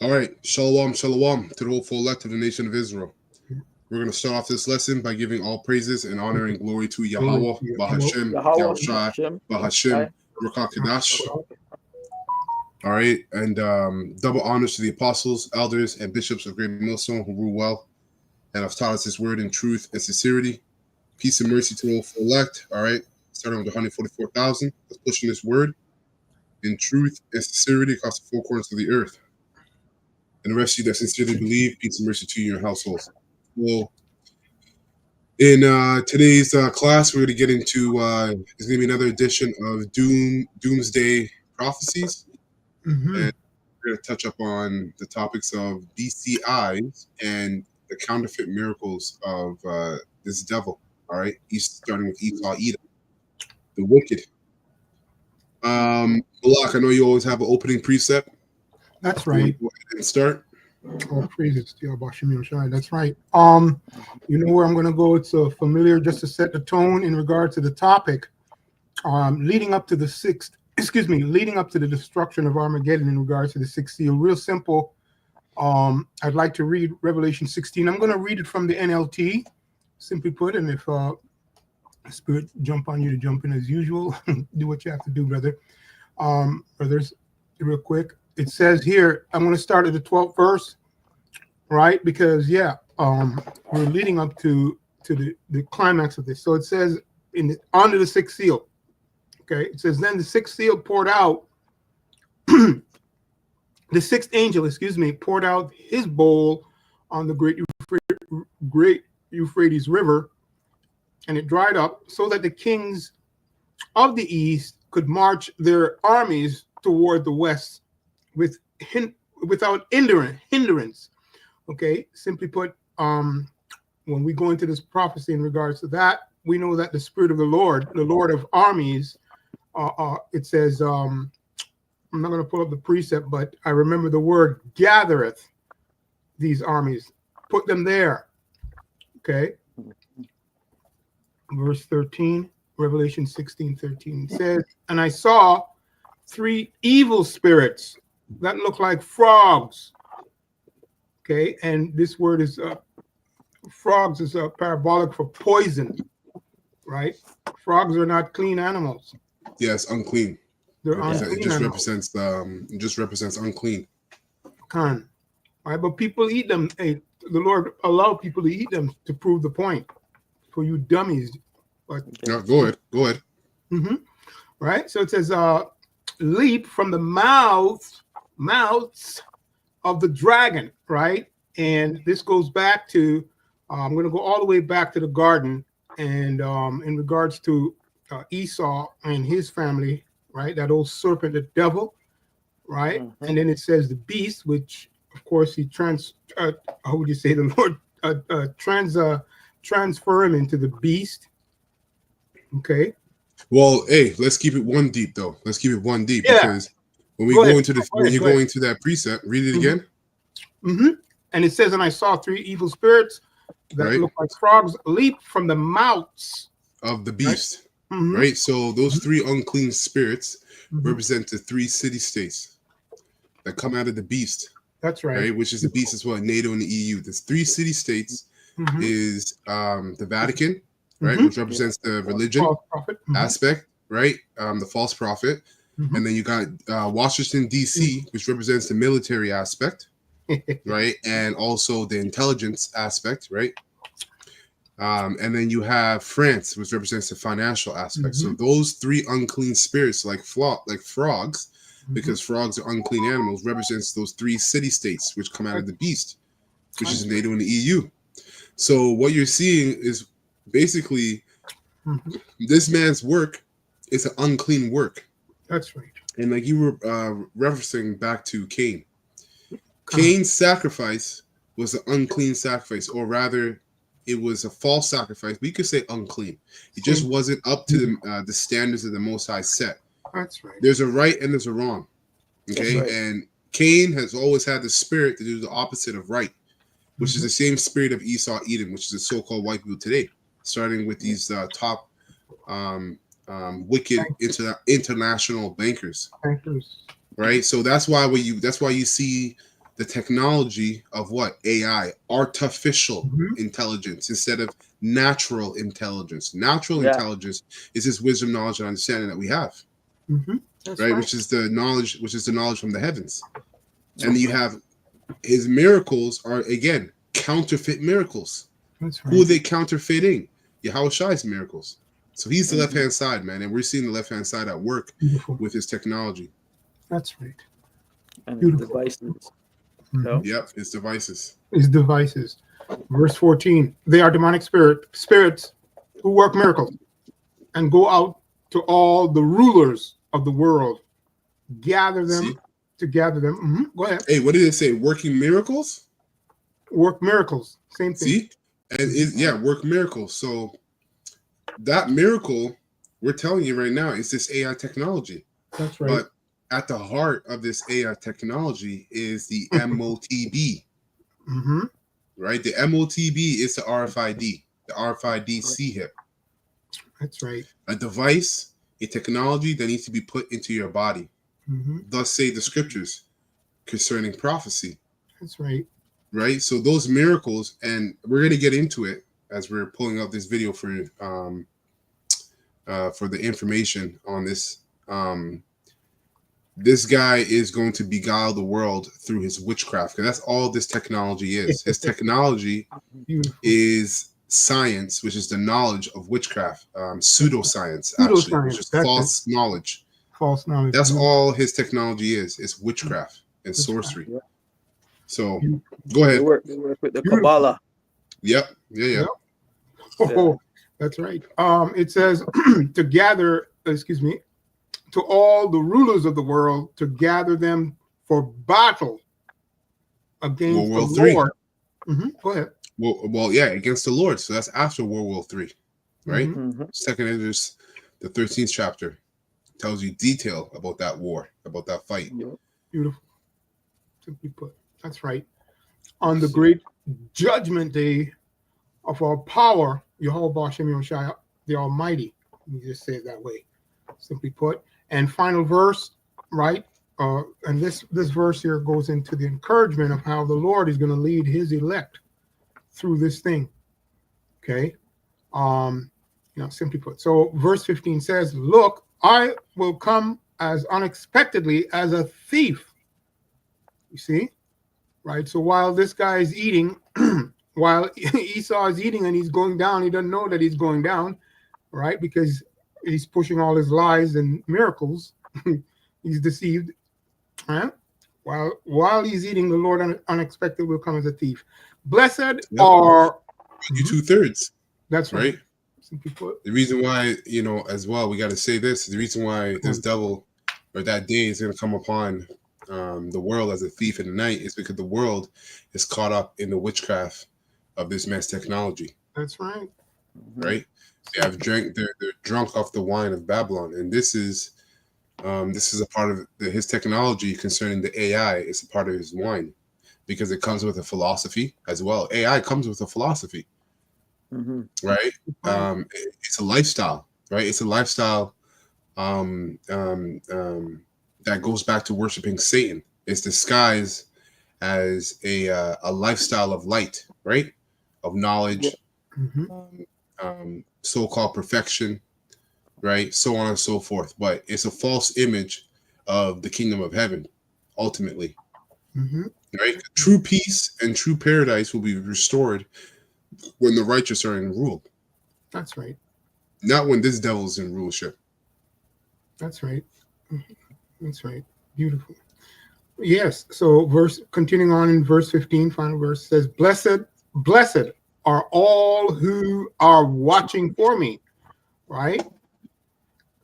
All right, shalom, shalom to the whole full elect of the nation of Israel. We're going to start off this lesson by giving all praises and honor and glory to Yahweh, Bahashem, Yahweh, Yahushai, Hashem, Bahashem, Ruach HaKodesh. All right, and double honors to the apostles, elders, and bishops of Great Millstone who rule well and have taught us His word in truth and sincerity. Peace and mercy to the whole full elect. All right, starting with 144,000. Let's pushing this word in truth and sincerity across the four corners of the earth. And the rest of you that sincerely believe, peace and mercy to you and your households. Well, in today's class, we're going to get into it's going to be another edition of Doomsday Prophecies. And we're going to touch up on the topics of BCIs and the counterfeit miracles of this devil. All right, starting with Esau, Edom, the wicked. Malak, I know you always have an opening precept. That's right. Go ahead and start. All praises to Yahweh Shem Shai. That's right. You know where I'm going to go. It's familiar just to set the tone in regard to the topic. Leading up to the destruction of Armageddon in regards to the sixth seal. Real simple. I'd like to read Revelation 16. I'm going to read it from the NLT, simply put. And if Spirit jump on you to jump in as usual, do what you have to do, brother. Brothers, real quick. It says here, I'm going to start at the 12th verse, right? Because, we're leading up to the climax of this. So it says, under the sixth seal, okay? It says, then the sixth seal poured out, the sixth angel, poured out his bowl on the great Euphrates River, and it dried up so that the kings of the east could march their armies toward the west without hindrance. Okay, simply put, when we go into this prophecy in regards to that, we know that the Spirit of the Lord of armies, it says, I'm not going to pull up the precept, but I remember the word gathereth these armies, put them there. Okay, verse 13, Revelation 16:13 says, and I saw three evil spirits that look like frogs. Okay, and this word is frogs is parabolic for poison, right? Frogs are not clean animals. Yes, unclean. They're unclean. It just represents unclean. Right, but people eat them. Hey, the Lord allowed people to eat them to prove the point for you dummies. But no, go ahead. Right, so it says, leap from the mouths of the dragon, right? And this goes back to, I'm going to go all the way back to the garden, and in regards to Esau and his family, right? That old serpent, the devil, right? And then it says the beast, which of course he how would you say, the Lord transfer him into the beast. Okay. Well, hey, let's keep it one deep though. Because when go into that precept, read it again. And it says, and I saw three evil spirits that look like frogs leap from the mouths of the beast. Right. So those three unclean spirits represent the three city states that come out of the beast. That's right. Which is the beast as well, NATO and the EU. There's three city states is the Vatican, right, which represents the religion aspect, right? The false prophet. And then you got Washington, D.C., which represents the military aspect, right? And also the intelligence aspect, right? And then you have France, which represents the financial aspect. So those three unclean spirits, like frogs, because frogs are unclean animals, represents those three city states, which come out of the beast, which is NATO and the EU. So what you're seeing is basically this man's work is an unclean work. That's right. And like you were referencing back to Cain. Cain's sacrifice was an unclean sacrifice, or rather, it was a false sacrifice. But you could say unclean. It just wasn't up to the standards of the Most High set. That's right. There's a right and there's a wrong. Okay, right. And Cain has always had the spirit to do the opposite of right, which is the same spirit of Esau, Edom, which is the so-called white people today, starting with these top wicked international bankers. Right. So that's why you see the technology of what? AI, artificial Mhm. intelligence instead of natural intelligence. Natural Yeah. intelligence is this wisdom, knowledge, and understanding that we have, Mhm. That's right? right. Which is the knowledge from the heavens. And you have his miracles are again counterfeit miracles. That's Who are right. they counterfeiting? Yahweh Shai's miracles. So he's the Mhm. left hand side, man, and we're seeing the left hand side at work Beautiful. with his technology. That's right. And Beautiful. devices. Mhm. No. Yep, his devices. His devices. Verse 14. They are demonic spirits who work miracles and go out to all the rulers of the world, gather them See? to gather them. Go ahead. Hey, what did it say? Working miracles? Work miracles. Same thing. See? And work miracles. So that miracle, we're telling you right now, is this AI technology. That's right. But at the heart of this AI technology is the MOTB, hmm right? The MOTB is the RFID, the RFID C-HIP. That's right. A device, a technology that needs to be put into your body. hmm Thus say the scriptures concerning prophecy, That's right. right? So those miracles, and we're going to get into it as we're pulling up this video for the information on this. This guy is going to beguile the world through his witchcraft, because that's all this technology is. His technology Beautiful. is science, which is the knowledge of witchcraft, pseudoscience, actually, which is Pseudoscience, that's false knowledge. False knowledge. That's all his technology is. It's witchcraft and Witchcraft, sorcery. yeah. So You- go They ahead. work with the Beautiful. Kabbalah. Yep. Yeah. Yep. Oh, that's right. It says to gather, to all the rulers of the world, to gather them for battle against World the War III. Lord. Go ahead. Well, yeah, against the Lord. So that's after World War III, right? Mhm. Mhm. Second Esdras, the 13th chapter, tells you detail about that war, about that fight. Yep. Beautiful. Simply put. That's right. On the great judgment day of our power, Yehovah B'Shem Yoshai, the Almighty. Let me just say it that way. Simply put. And final verse, right? And this verse here goes into the encouragement of how the Lord is going to lead his elect through this thing. Okay. Simply put. So verse 15 says, "Look, I will come as unexpectedly as a thief." You see? Right? So while this guy is eating, while Esau is eating and he's going down, he doesn't know that he's going down, right? Because he's pushing all his lies and miracles. He's deceived. Right? While he's eating, the Lord unexpected will come as a thief. Blessed are You 2/3, that's right. right? Simply put. The reason why, as well, we got to say this. The reason why this devil or that day is going to come upon the world as a thief in the night is because the world is caught up in the witchcraft of this man's technology, That's right. right? They have they're drunk off the wine of Babylon, and this is a part of his technology concerning the AI. It's a part of his wine because it comes with a philosophy as well. AI comes with a philosophy, Mhm. right? It's a lifestyle, right? It's a lifestyle that goes back to worshiping Satan. It's disguised as a lifestyle of light, right? Of knowledge, Mhm. so-called perfection, right? So on and so forth. But it's a false image of the kingdom of heaven, ultimately, Mhm. right? True peace and true paradise will be restored when the righteous are in rule, That's right. not when this devil is in rulership. That's right. That's right. Beautiful. Yes. So continuing on in verse 15, final verse says, Blessed are all who are watching for me, right?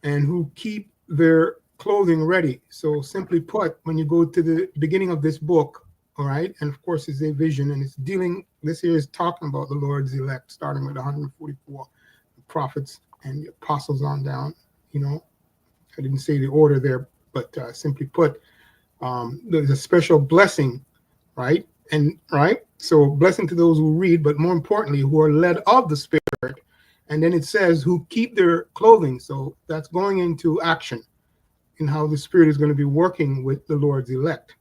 And who keep their clothing ready. So simply put, when you go to the beginning of this book, all right, and of course it's a vision, and this here is talking about the Lord's elect, starting with 144 prophets and the apostles on down. I didn't say the order there, but simply put, there's a special blessing, right? So blessing to those who read, but more importantly, who are led of the Spirit. And then it says who keep their clothing. So that's going into action in how the Spirit is going to be working with the Lord's elect.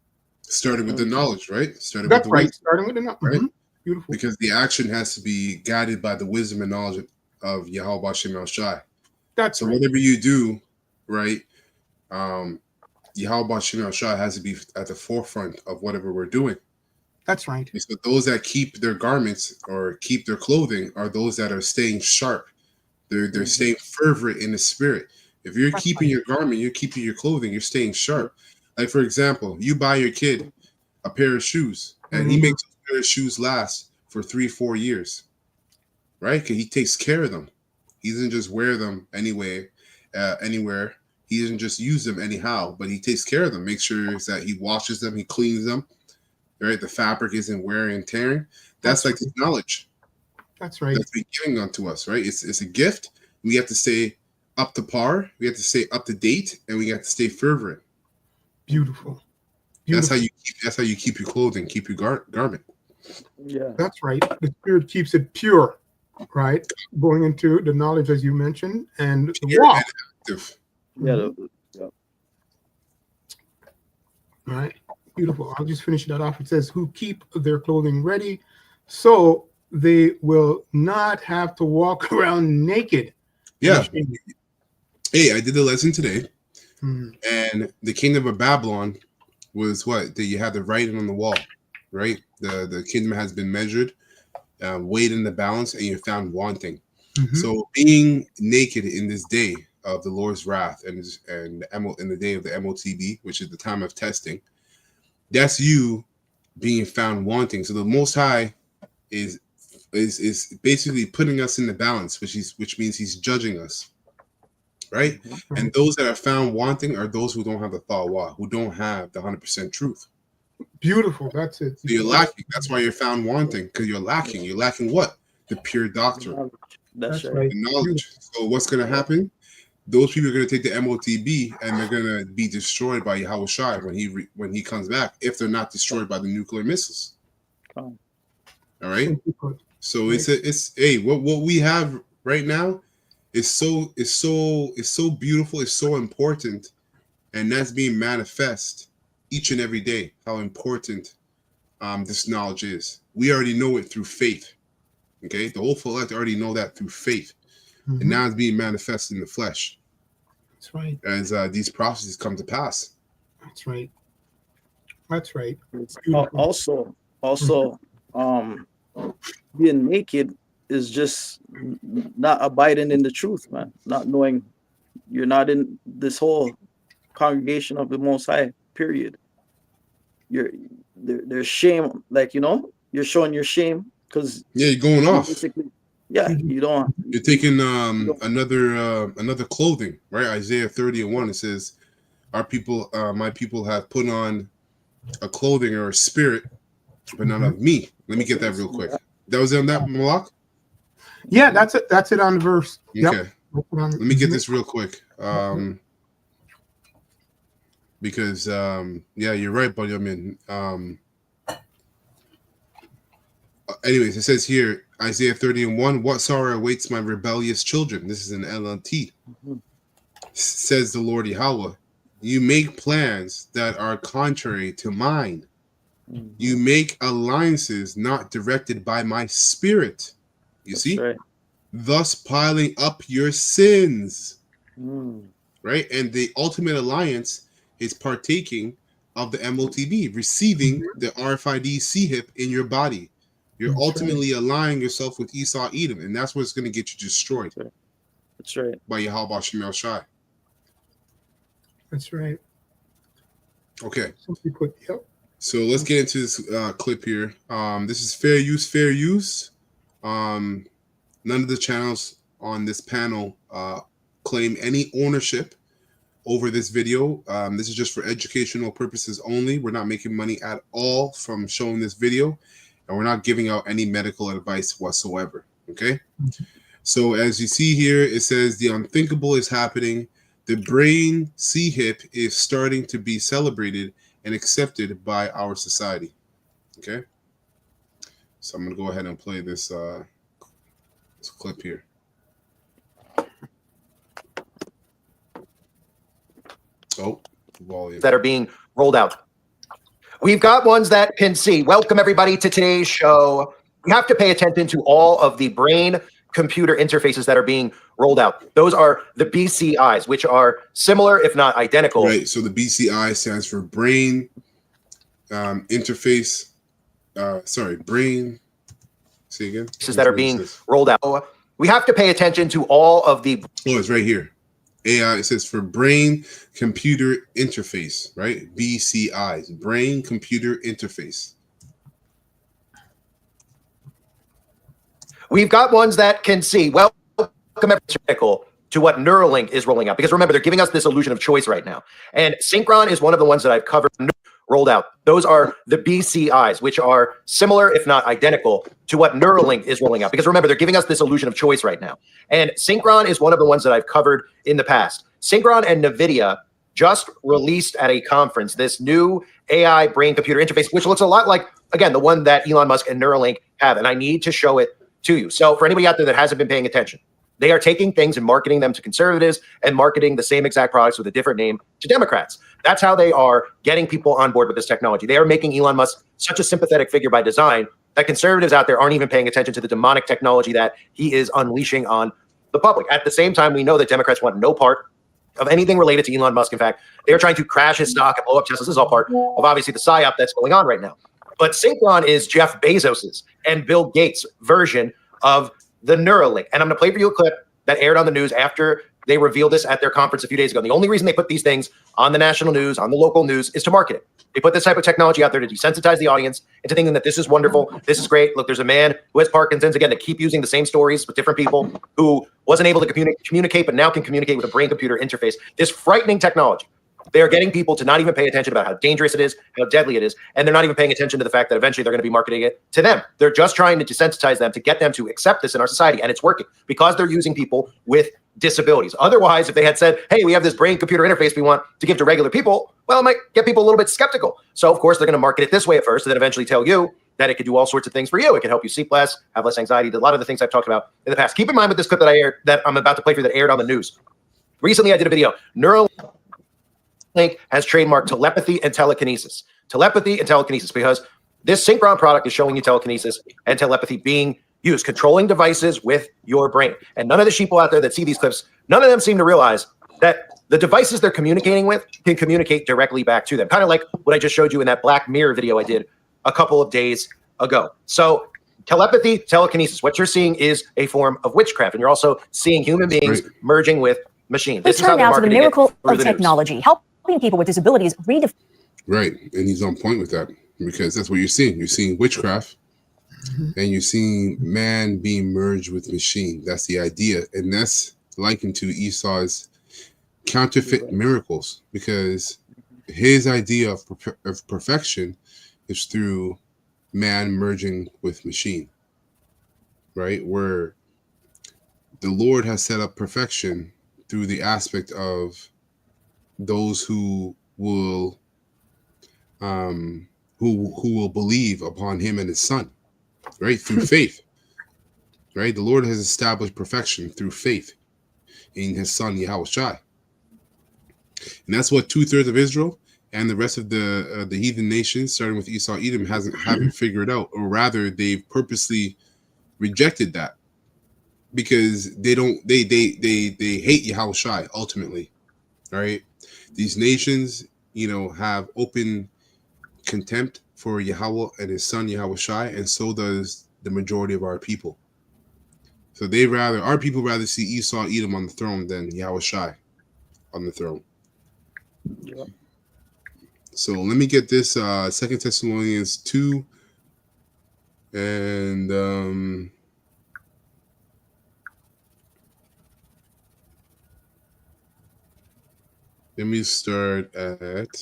Starting with the knowledge, right? Starting That's with the right. wisdom, Starting with the right? Beautiful. Because the action has to be guided by the wisdom and knowledge of Yahweh Bashem El Shai. That's So right. whatever you do, right, Yahweh Bashem El Shai has to be at the forefront of whatever we're doing. That's right. So those that keep their garments or keep their clothing are those that are staying sharp. They're staying fervent in the spirit. If you're keeping your garment, you're keeping your clothing, you're staying sharp. Like, for example, you buy your kid a pair of shoes, and he makes a pair of shoes last for 3-4 years, right? Because he takes care of them. He doesn't just wear them anywhere. He doesn't just use them anyhow, but he takes care of them. Make sure that he washes them, he cleans them, right? The fabric isn't wearing and tearing. That's like the knowledge. That's right. That's been given unto us, right? It's a gift. We have to stay up to par. We have to stay up to date, and we have to stay fervent. Beautiful. That's how you keep your clothing, keep your garment. Yeah. That's right. The spirit keeps it pure, right? Going into the knowledge, as you mentioned, and the walk. Yeah. Right. Beautiful. I'll just finish that off. It says, who keep their clothing ready so they will not have to walk around naked. Yeah. Hey, I did the lesson today. And the kingdom of Babylon was what? That you had the writing on the wall, right? The kingdom has been measured, weighed in the balance, and you're found wanting. So being naked in this day of the Lord's wrath and in the day of the MOTB, which is the time of testing, that's you being found wanting. So the Most High is basically putting us in the balance, which means he's judging us. Right? And those that are found wanting are those who don't have the Thawa, who don't have the 100% truth. Beautiful. That's it. So you're lacking. That's why you're found wanting, because you're lacking. You're lacking what? The pure doctrine. That's right. The knowledge. So what's going to happen? Those people are going to take the MOTB and they're going to be destroyed by Yahweh Shai when he comes back, if they're not destroyed by the nuclear missiles. All right. So it's what we have right now. It's so beautiful. It's so important, and that's being manifest each and every day. How important this knowledge is. We already know it through faith. Okay, the whole select already know that through faith, and now it's being manifested in the flesh. That's right. As these prophecies come to pass. That's right. That's right. Also, being naked is just not abiding in the truth, man. Not knowing you're not in this whole congregation of the Most High, period. There's shame, like, you're showing your shame because you're going off. You don't. You're taking another clothing, right? Isaiah 30:1. It says, "Our people, my people, have put on a clothing or a spirit, but not of me." Let me get that real quick. That was on that, Malak? Yeah, that's it. That's it on the verse. Okay. Yep. Let me get this real quick. Because you're right, buddy. I mean, anyways, it says here, Isaiah 30:1, "What sorrow awaits my rebellious children?" This is an LNT. Says the Lord Yahweh, "You make plans that are contrary to mine. You make alliances not directed by my spirit." You see? Right. Thus piling up your sins. Right? And the ultimate alliance is partaking of the MOTB, receiving the RFID CHIP in your body. You're ultimately aligning yourself with Esau Edom, and that's what's going to get you destroyed. That's right. By Yahweh Shemel Shai. That's right. Okay. Simply put, yep. So let's get into this clip here. This is fair use. None of the channels on this panel claim any ownership over this video. This is just for educational purposes only. We're not making money at all from showing this video, and we're not giving out any medical advice whatsoever. Okay? So as you see here, it says the unthinkable is happening. The brain CHIP is starting to be celebrated and accepted by our society. Okay? So I'm going to go ahead and play this clip here. Oh, volume. That are being rolled out. We've got ones that can see. Welcome, everybody, to today's show. We have to pay attention to all of the brain-computer interfaces that are being rolled out. Those are the BCIs, which are similar, if not identical. Right. So the BCI stands for brain interface. Brain. Say again. That are being rolled out. We have to pay attention to all of the. Oh, it's right here. AI. It says for brain computer interface, right? BCIs, brain computer interface. We've got ones that can see. Welcome to what Neuralink is rolling out, because remember, they're giving us this illusion of choice right now. And Synchron is one of the ones that I've covered, rolled out. Those are the BCIs, which are similar, if not identical, to what Neuralink is rolling out. Because remember, they're giving us this illusion of choice right now. And Synchron is one of the ones that I've covered in the past. Synchron and NVIDIA just released at a conference this new AI brain-computer interface, which looks a lot like, again, the one that Elon Musk and Neuralink have. And I need to show it to you. So for anybody out there that hasn't been paying attention, they are taking things and marketing them to conservatives and marketing the same exact products with a different name to Democrats. That's how they are getting people on board with this technology. They are making Elon Musk such a sympathetic figure by design that conservatives out there aren't even paying attention to the demonic technology that he is unleashing on the public. At the same time, we know that Democrats want no part of anything related to Elon Musk. In fact, they are trying to crash his stock and blow up Tesla. This is all part of obviously the psyop that's going on right now. But Synchron is Jeff Bezos's and Bill Gates' version of the Neuralink. And I'm going to play for you a clip that aired on the news after they revealed this at their conference a few days ago. And the only reason they put these things on the national news, on the local news, is to market it. They put this type of technology out there to desensitize the audience into thinking that this is wonderful, this is great. Look, there's a man who has Parkinson's. Again, to keep using the same stories with different people who wasn't able to communicate, but now can communicate with a brain-computer interface. This frightening technology. They are getting people to not even pay attention about how dangerous it is, how deadly it is, and they're not even paying attention to the fact that eventually they're going to be marketing it to them. They're just trying to desensitize them to get them to accept this in our society, and it's working because they're using people with disabilities. Otherwise, if they had said, hey, we have this brain-computer interface we want to give to regular people, well, it might get people a little bit skeptical. So, of course, they're going to market it this way at first and then eventually tell you that it could do all sorts of things for you. It can help you sleep less, have less anxiety, a lot of the things I've talked about in the past. Keep in mind with this clip that I'm about to play for you that aired on the news. Recently, I did a video. Neuralink has trademarked telepathy and telekinesis. Telepathy and telekinesis, because this Synchron product is showing you telekinesis and telepathy being used, controlling devices with your brain. And none of the people out there that see these clips, none of them seem to realize that the devices they're communicating with can communicate directly back to them. Kind of like what I just showed you in that Black Mirror video I did a couple of days ago. So telepathy, telekinesis, what you're seeing is a form of witchcraft. And you're also seeing human beings merging with machines. Let's turn now to the miracle of technology, helping people with disabilities redefine. Right. And he's on point with that, because that's what you're seeing. You're seeing witchcraft and you're seeing man being merged with machine. That's the idea. And that's likened to Esau's counterfeit miracles, because his idea of perfection is through man merging with machine, right? Where the Lord has set up perfection through the aspect of those who will believe upon him and his son, right? Through faith, right? The Lord has established perfection through faith in his son, Yahushua. And that's what 2/3 of Israel and the rest of the heathen nations, starting with Esau, Edom, haven't figured out, or rather they've purposely rejected that, because they hate Yahushua ultimately, right? These nations, have open contempt for Yahweh and his son Yahushua, and so does the majority of our people. So our people rather see Esau, Edom on the throne than Yahushua on the throne. Yeah. So let me get this 2 Thessalonians 2 and let me start at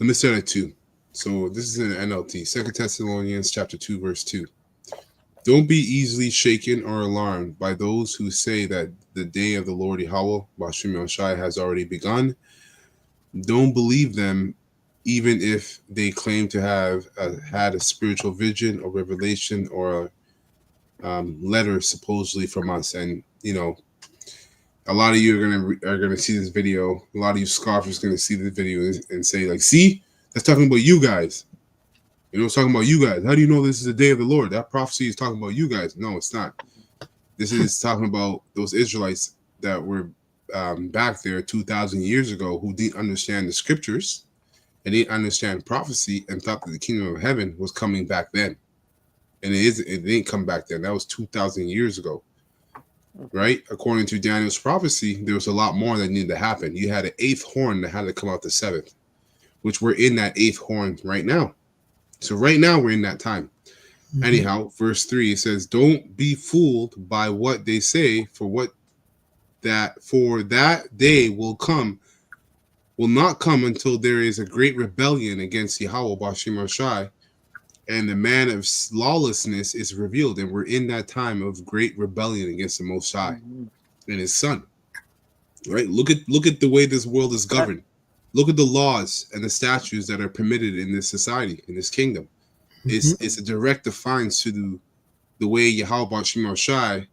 2. So this is in NLT, 2 Thessalonians chapter 2, verse 2. Don't be easily shaken or alarmed by those who say that the day of the Lord Yahweh, Bashim Yoshai, has already begun. Don't believe them, even if they claim to have had a spiritual vision or revelation or a letter supposedly from us. And, a lot of you are gonna see this video. A lot of you scoffers are gonna see this video and say, like, see, That's talking about you guys. You know, it's talking about you guys. How do you know this is the day of the Lord? That prophecy is talking about you guys. No, it's not. This is talking about those Israelites that were back there 2,000 years ago who didn't understand the scriptures and didn't understand prophecy and thought that the kingdom of heaven was coming back then. And it didn't come back then. That was 2,000 years ago, right? According to Daniel's prophecy, there was a lot more that needed to happen. You had an eighth horn that had to come out the seventh, which we're in that eighth horn right now. So right now we're in that time. Anyhow, verse 3, it says, don't be fooled by what they say, for that day will not come until there is a great rebellion against Yahweh Bashim Shai, and the man of lawlessness is revealed. And we're in that time of great rebellion against the Most High and his son. Right? Look at the way this world is governed. Look at the laws and the statutes that are permitted in this society, in this kingdom. It's a direct defiance to the way Yahweh Bashim Shai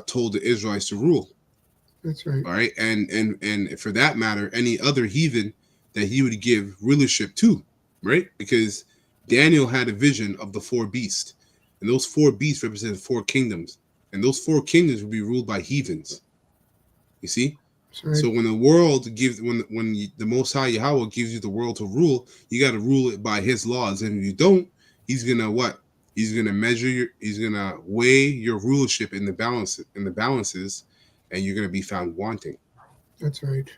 told the Israelites to rule. That's right. All right. And for that matter, any other heathen that he would give rulership to, right? Because Daniel had a vision of the four beasts, and those four beasts represented four kingdoms, and those four kingdoms would be ruled by heathens. You see? Right. So when the world gives, when the Most High Yahweh gives you the world to rule, you got to rule it by his laws. And if you don't, he's gonna what? He's gonna he's gonna weigh your rulership in the balances, and you're gonna be found wanting. That's right.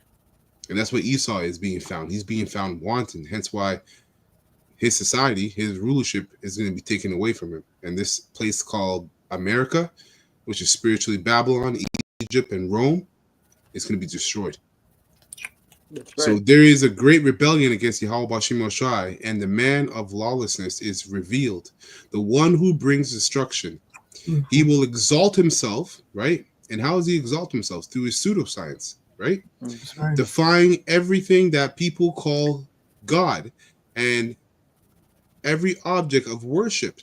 And that's what Esau is being found. He's being found wanting. Hence why his society, his rulership is going to be taken away from him. And this place called America, which is spiritually Babylon, Egypt, and Rome, is going to be destroyed. That's right. So there is a great rebellion against Yahweh Bashim Shai, and the man of lawlessness is revealed. The one who brings destruction. He will exalt himself, right? And how does he exalt himself? Through his pseudoscience, right? Right. Defying everything that people call God and every object of worship,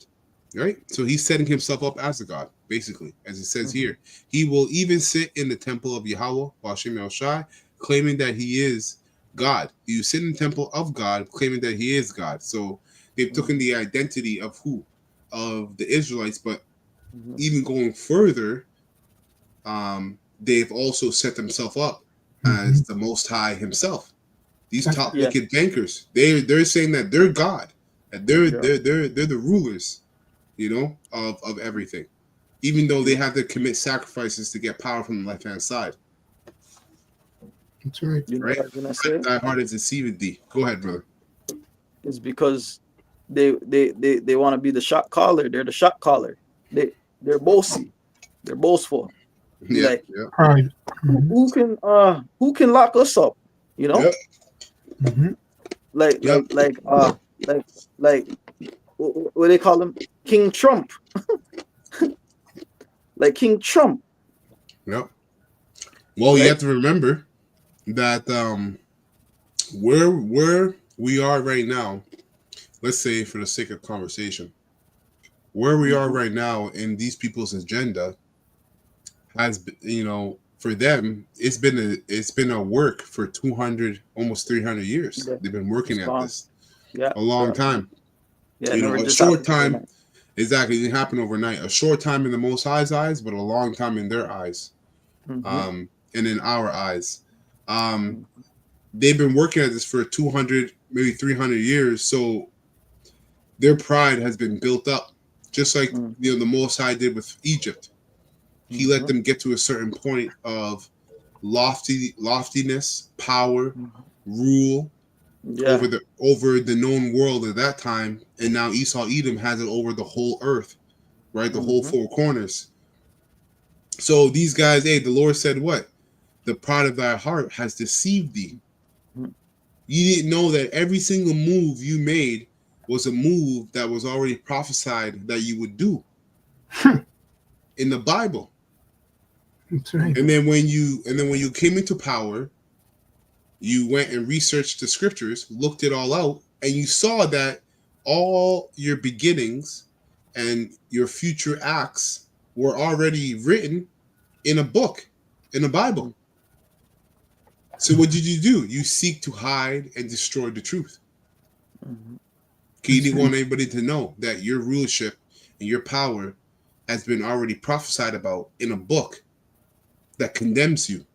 right? So he's setting himself up as a God, basically, as it says here. He will even sit in the temple of Yahweh Bashim El Shai, claiming that he is God. You sit in the temple of God, claiming that he is God. So they've taken the identity of who? Of the Israelites, but even going further, they've also set themselves up as the Most High himself. These top wicked bankers, they're saying that they're God, and they're the rulers, you know, of everything, even though they have to commit sacrifices to get power from the left hand side. That's right. You know Right? what I was gonna say? Thy heart is deceived thee. Go ahead, brother. It's because they want to be the shot caller. They're the shot caller. They're bossy. They're boastful. Yeah, Like, yeah. Pride. who can lock us up? You know, Yep. like what they call him, King Trump. Like King Trump. Yep. Well, you have to remember that where we are right now, let's say for the sake of conversation, where we are right now in these people's agenda has been, you know, for them, it's been a work for 200, almost 300 years. Yeah. They've been working at this a long time. Yeah, You know, never a just short happened time. overnight. Exactly, it didn't happen overnight. A short time in the Most High's eyes, but a long time in their eyes, and in our eyes. They've been working at this for 200, maybe 300 years. So their pride has been built up, just like you know the Most High did with Egypt. He let them get to a certain point of loftiness, power, rule over the known world at that time, and now Esau Edom has it over the whole earth, right? The whole four corners. So these guys, hey, the Lord said what? The pride of thy heart has deceived thee. You didn't know that every single move you made was a move that was already prophesied that you would do in the Bible. That's right. And then when you came into power, you went and researched the scriptures, looked it all out, and you saw that all your beginnings and your future acts were already written in a book, in the Bible. So what did you do? You seek to hide and destroy the truth. Mhm. He didn't want anybody to know that your rulership and your power has been already prophesied about in a book that condemns you.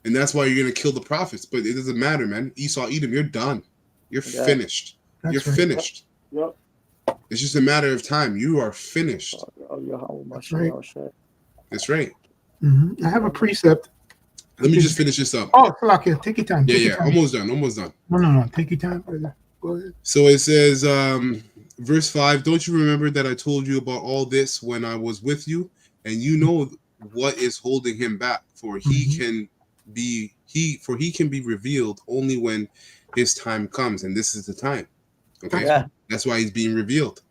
And that's why you're going to kill the prophets. But it doesn't matter, man. Esau, Edom, you're done. You're Yeah. finished. That's You're right. finished. Yep. It's just a matter of time. You are finished. That's right. That's right. I have a precept. Let me just finish this up. Oh, Salakia, take your time. Yeah, Take your yeah. time. Almost done. Almost done. No. Take your time, brother. Go ahead. So it says, verse 5, don't you remember that I told you about all this when I was with you? And you know what is holding him back, for he can be revealed only when his time comes, and this is the time. Okay. Yeah. That's why he's being revealed.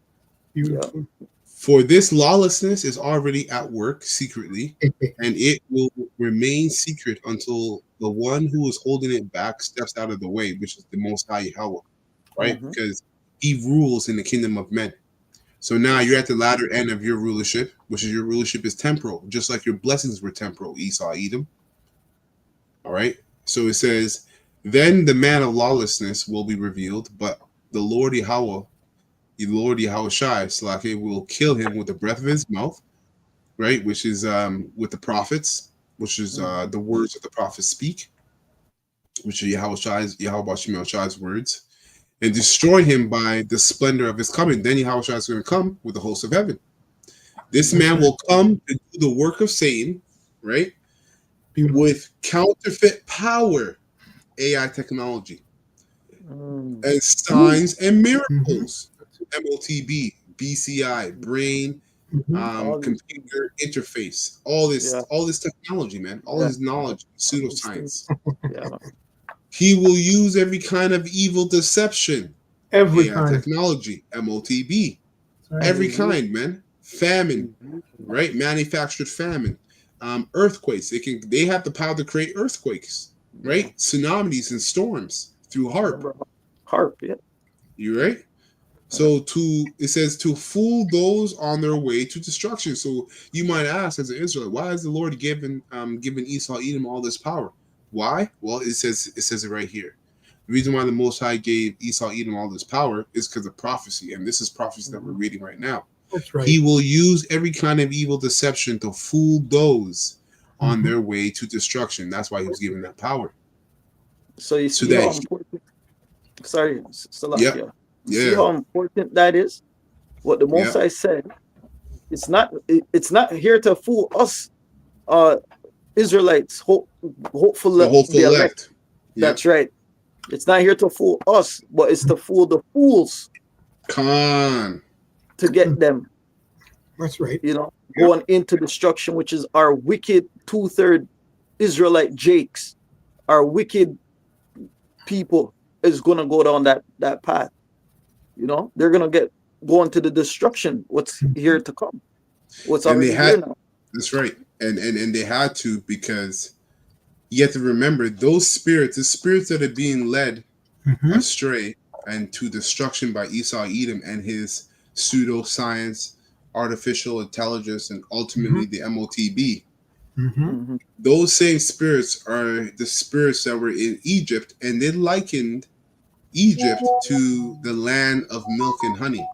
Beautiful. For this lawlessness is already at work secretly, and it will remain secret until the one who is holding it back steps out of the way, which is the Most High Yahweh, right? Mhm. Because he rules in the kingdom of men. So now you're at the latter end of your rulership, which is your rulership is temporal, just like your blessings were temporal, Esau, Edom. All right. So it says, then the man of lawlessness will be revealed, but the Lord Yahweh, the Lord Yahushai, Slake, will kill him with the breath of his mouth, right? Which is with the prophets, which is the words that the prophets speak, which are Yahushai's words, and destroy him by the splendor of his coming. Then Yahushua is going to come with the hosts of heaven. This man will come to do the work of Satan, right? Beautiful. With counterfeit power, AI technology, Mm. and signs and miracles, MOTB, BCI, brain, All these computer interface, all this technology, man, all this knowledge, pseudoscience. Yeah. He will use every kind of evil deception, Every AI time. technology, MOTB, Right. every kind, man. Famine, right? Manufactured famine, earthquakes. They have the power to create earthquakes, right? Tsunamis and storms through HARP. HARP, yeah. You right? So it says to fool those on their way to destruction. So you might ask, as an Israelite, why has the Lord given Esau, Edom all this power? Why? Well, it says it right here. The reason why the Most High gave Esau, Edom all this power is because of prophecy, and this is prophecy that we're reading right now. That's right. He will use every kind of evil deception to fool those on their way to destruction. That's why he was given that power. So you see how important. Sorry, Salakia. You see how important that is? What the Most High said. It's not here to fool us, Israelites, hopeful the elect. That's right. It's not here to fool us, but it's to fool the fools. To get them. That's right. Going into destruction, which is our wicked 2/3 Israelite jakes, our wicked people is gonna go down that path. They're gonna go into the destruction. What's here to come? What's already here now? That's right, and they had to, because you have to remember those spirits, the spirits that are being led astray and to destruction by Esau, Edom, and his pseudoscience, artificial intelligence, and ultimately the MOTB. Those same spirits are the spirits that were in Egypt, and they likened Egypt to the land of milk and honey,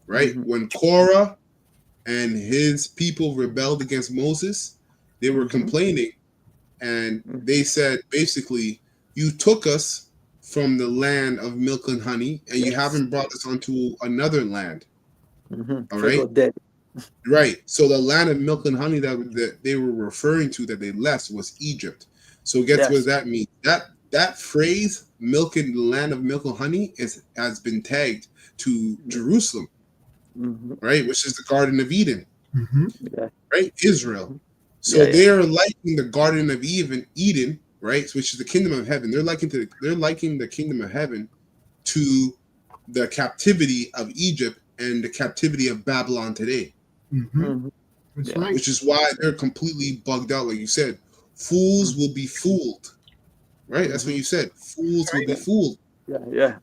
right? When Korah and his people rebelled against Moses, they were complaining, and they said, basically, you took us from the land of milk and honey, and you haven't brought us onto another land. All right? Right. So the land of milk and honey that they were referring to, that they left, was Egypt. So guess what that means? That phrase, milk and the land of milk and honey, has been tagged to Jerusalem, right? Which is the Garden of Eden, right? Israel. So they are liking the Garden of Eden, right? Which is the kingdom of heaven. They're liking the kingdom of heaven to the captivity of Egypt and the captivity of Babylon today. That's right. Which is why they're completely bugged out, like you said. Fools will be fooled, right? That's what you said. Fools will be fooled. Yeah.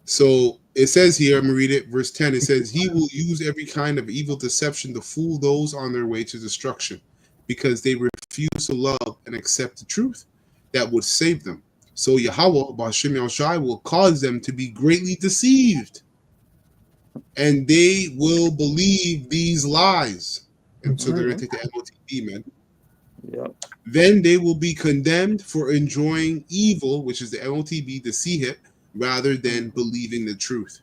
So it says here, I'm gonna read it, verse 10. It says, he will use every kind of evil deception to fool those on their way to destruction, because they refuse to love and accept the truth that would save them. So Yahweh, Ba'ashem Yahushai, will cause them to be greatly deceived. And they will believe these lies. And so they're going to take the MOTB, man. Yeah. Then they will be condemned for enjoying evil, which is the MOTB, the Sihit, rather than believing the truth.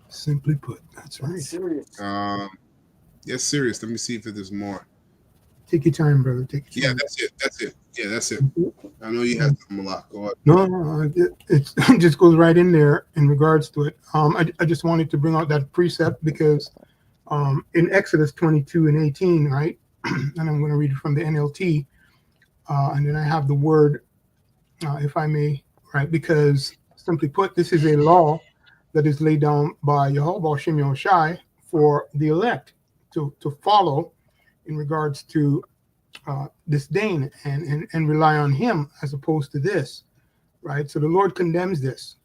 Simply put, that's right. Serious. Yes, serious. Let me see if there's more. Take your time, brother. Take your Yeah, time. that's it. Yeah, that's it. I know you had some a lot. Go ahead. No, it just goes right in there in regards to it. I just wanted to bring out that precept because in Exodus 22 and 18, right? And I'm going to read it from the NLT. And then I have the word, if I may, right? Because simply put, this is a law that is laid down by Yehovah Shem Yoshai for the elect to follow in regards to disdain and rely on him as opposed to this, right? So the Lord condemns this,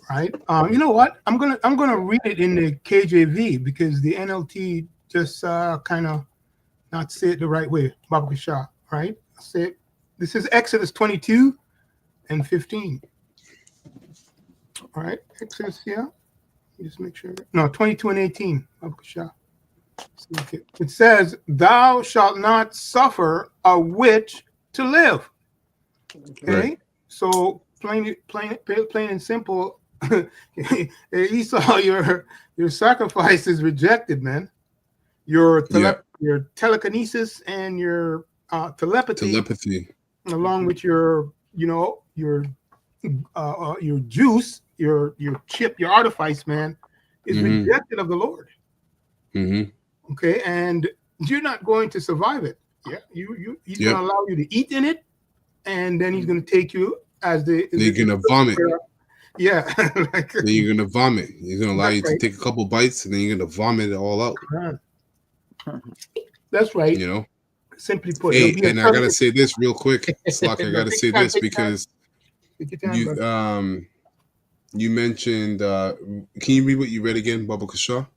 right? You know what? I'm gonna read it in the KJV because the NLT just kind of not say it the right way. Baba Shah, right? Say it. This is Exodus 22 and 15. All right, Exodus, yeah. Just make sure. No, 22 and 18. Baba Shah. It says, "Thou shalt not suffer a witch to live." Okay, Right. So plain and simple. Esau, your sacrifice is rejected, man. Your telekinesis and your telepathy, along with your juice, your chip, your artifice, man, is rejected of the Lord. Mm-hmm. Okay, and you're not going to survive it. Yeah, he's going to allow you to eat in it, and then he's going to take you as They're going to vomit. Yeah, then you're going to vomit. He's going to allow you to take a couple bites, and then you're going to vomit it all out. That's right. You know. Simply put. Hey, and I gotta say this real quick, Slock. I gotta say this because you mentioned. Can you read what you read again, Baba Kasha?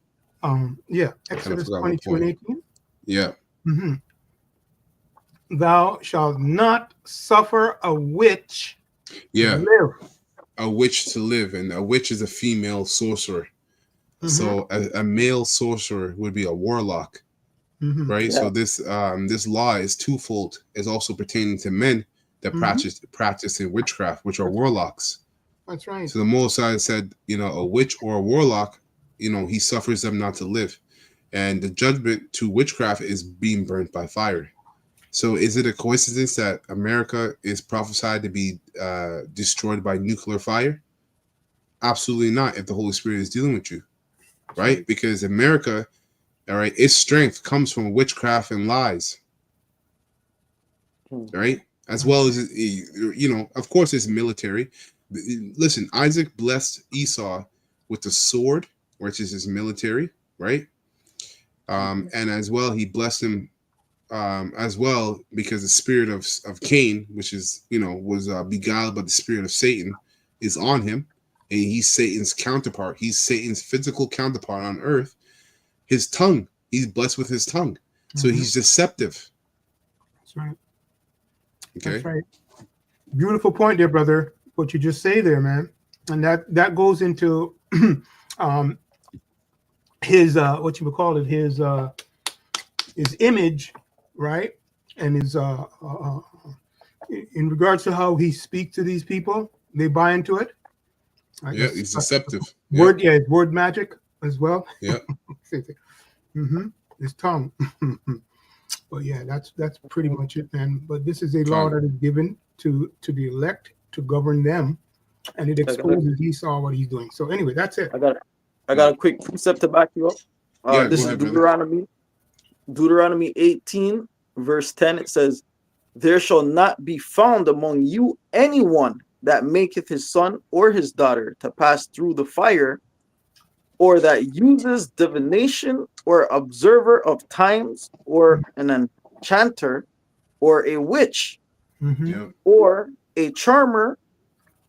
Yeah, Exodus 22 and 18. Yeah. Mm-hmm. Thou shalt not suffer a witch to live. A witch to live, and a witch is a female sorcerer. So a male sorcerer would be a warlock, right? Yeah. So this law is twofold. It's also pertaining to men that practice in witchcraft, which are warlocks. That's right. So the Mosai said, a witch or a warlock, he suffers them not to live. And the judgment to witchcraft is being burnt by fire. So is it a coincidence that America is prophesied to be destroyed by nuclear fire? Absolutely not, if the Holy Spirit is dealing with you, right? Because America, all right, its strength comes from witchcraft and lies, right? As well as, of course, it's military. Listen, Isaac blessed Esau with the sword, which is his military, right? And as well, he blessed him as well because the spirit of Cain, which is, was beguiled by the spirit of Satan, is on him. And he's Satan's counterpart. He's Satan's physical counterpart on earth. His tongue, he's blessed with his tongue. So he's deceptive. That's right. Okay. That's right. Beautiful point there, brother. What you just say there, man. And that goes into his what you would call it, his image, right? And his in regards to how he speaks to these people, they buy into it. Yeah, he's deceptive. Word magic as well. Yeah. His tongue. But yeah, that's pretty much it, man. But this is a law that is given to the elect to govern them, and it exposes Esau what he's doing. So anyway, that's it. I got a quick precept to back you up. This is Deuteronomy 18, verse 10. It says, "There shall not be found among you anyone that maketh his son or his daughter to pass through the fire, or that uses divination, or observer of times, or an enchanter, or a witch, or a charmer,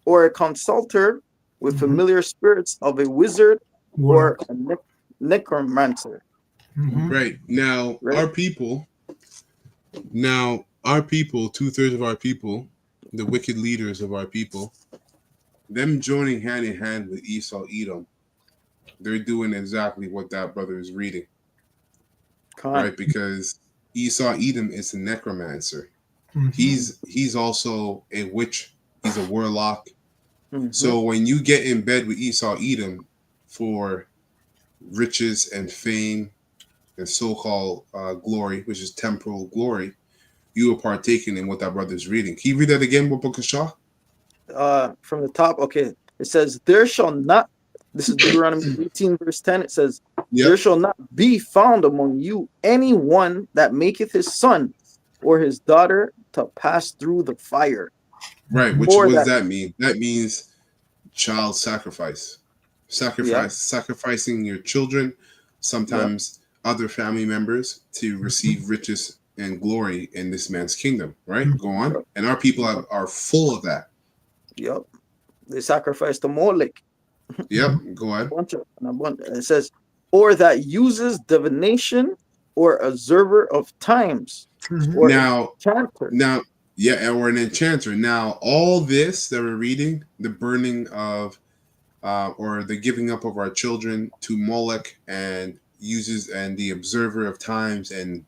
or a consulter with familiar spirits of a wizard, or a necromancer." Right. Now, our people, 2/3 of our people the wicked leaders of our people, them joining hand in hand with Esau Edom, they're doing exactly what that brother is reading, right? Because Esau Edom is a necromancer. Mhm. He's also a witch. He's a warlock. So when you get in bed with Esau Edom for riches and fame and so-called glory, which is temporal glory, you are partaking in what that brother is reading. Can you read that again, Book of Shah? From the top, okay. It says, there shall not, this is Deuteronomy 18, verse 10. It says, there shall not be found among you anyone that maketh his son or his daughter to pass through the fire. Right. Which Or what does that- that mean? That means child sacrifice. Sacrificing your children, sometimes other family members, to receive riches and glory in this man's kingdom. Right? Go on. And our people are full of that. Yep. They sacrifice to Molech. Yep. Go ahead. It says, or that uses divination or observer of times. Mhm. Or Now, enchanter. or an enchanter. Now, all this that we're reading, the burning of, or the giving up of our children to Molech, and the observer of times, and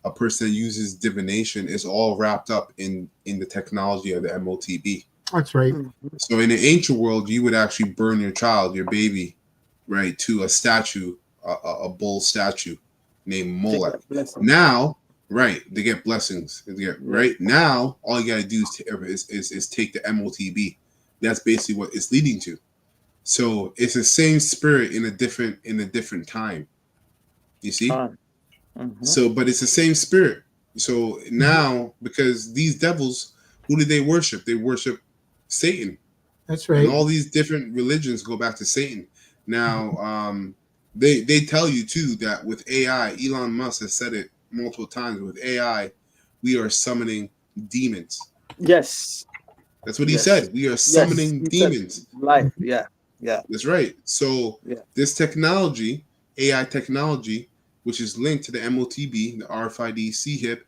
a person that uses divination, is all wrapped up in the technology of the MOTB. That's right. So in the ancient world, you would actually burn your child, your baby, right, to a statue, a bull statue named Molech. Now, right, they get blessings. Right now, all you gotta do is take the MOTB. That's basically what it's leading to. So it's the same spirit in a different time. You see? So, but it's the same spirit. So now, because these devils, who did they worship? They worship Satan. That's right. And all these different religions go back to Satan. Now, they tell you too that with AI, Elon Musk has said it multiple times. With AI, we are summoning demons. Yes. That's what he said. We are summoning demons. Life. Yeah. That's right. So this technology, AI technology, which is linked to the MOTB, the RFID CHIP,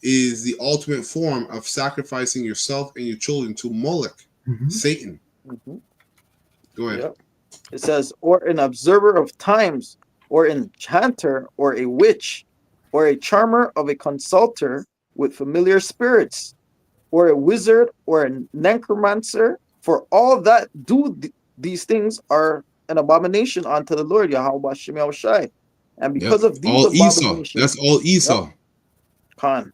is the ultimate form of sacrificing yourself and your children to Molech, Satan. Go ahead. It says, or an observer of times, or enchanter, or a witch, or a charmer of a consulter with familiar spirits, or a wizard, or a necromancer. For all that do these things are an abomination unto the Lord Yahweh Shem Yahushai. And because of these all Esau. abominations, That's all Esau. Khan.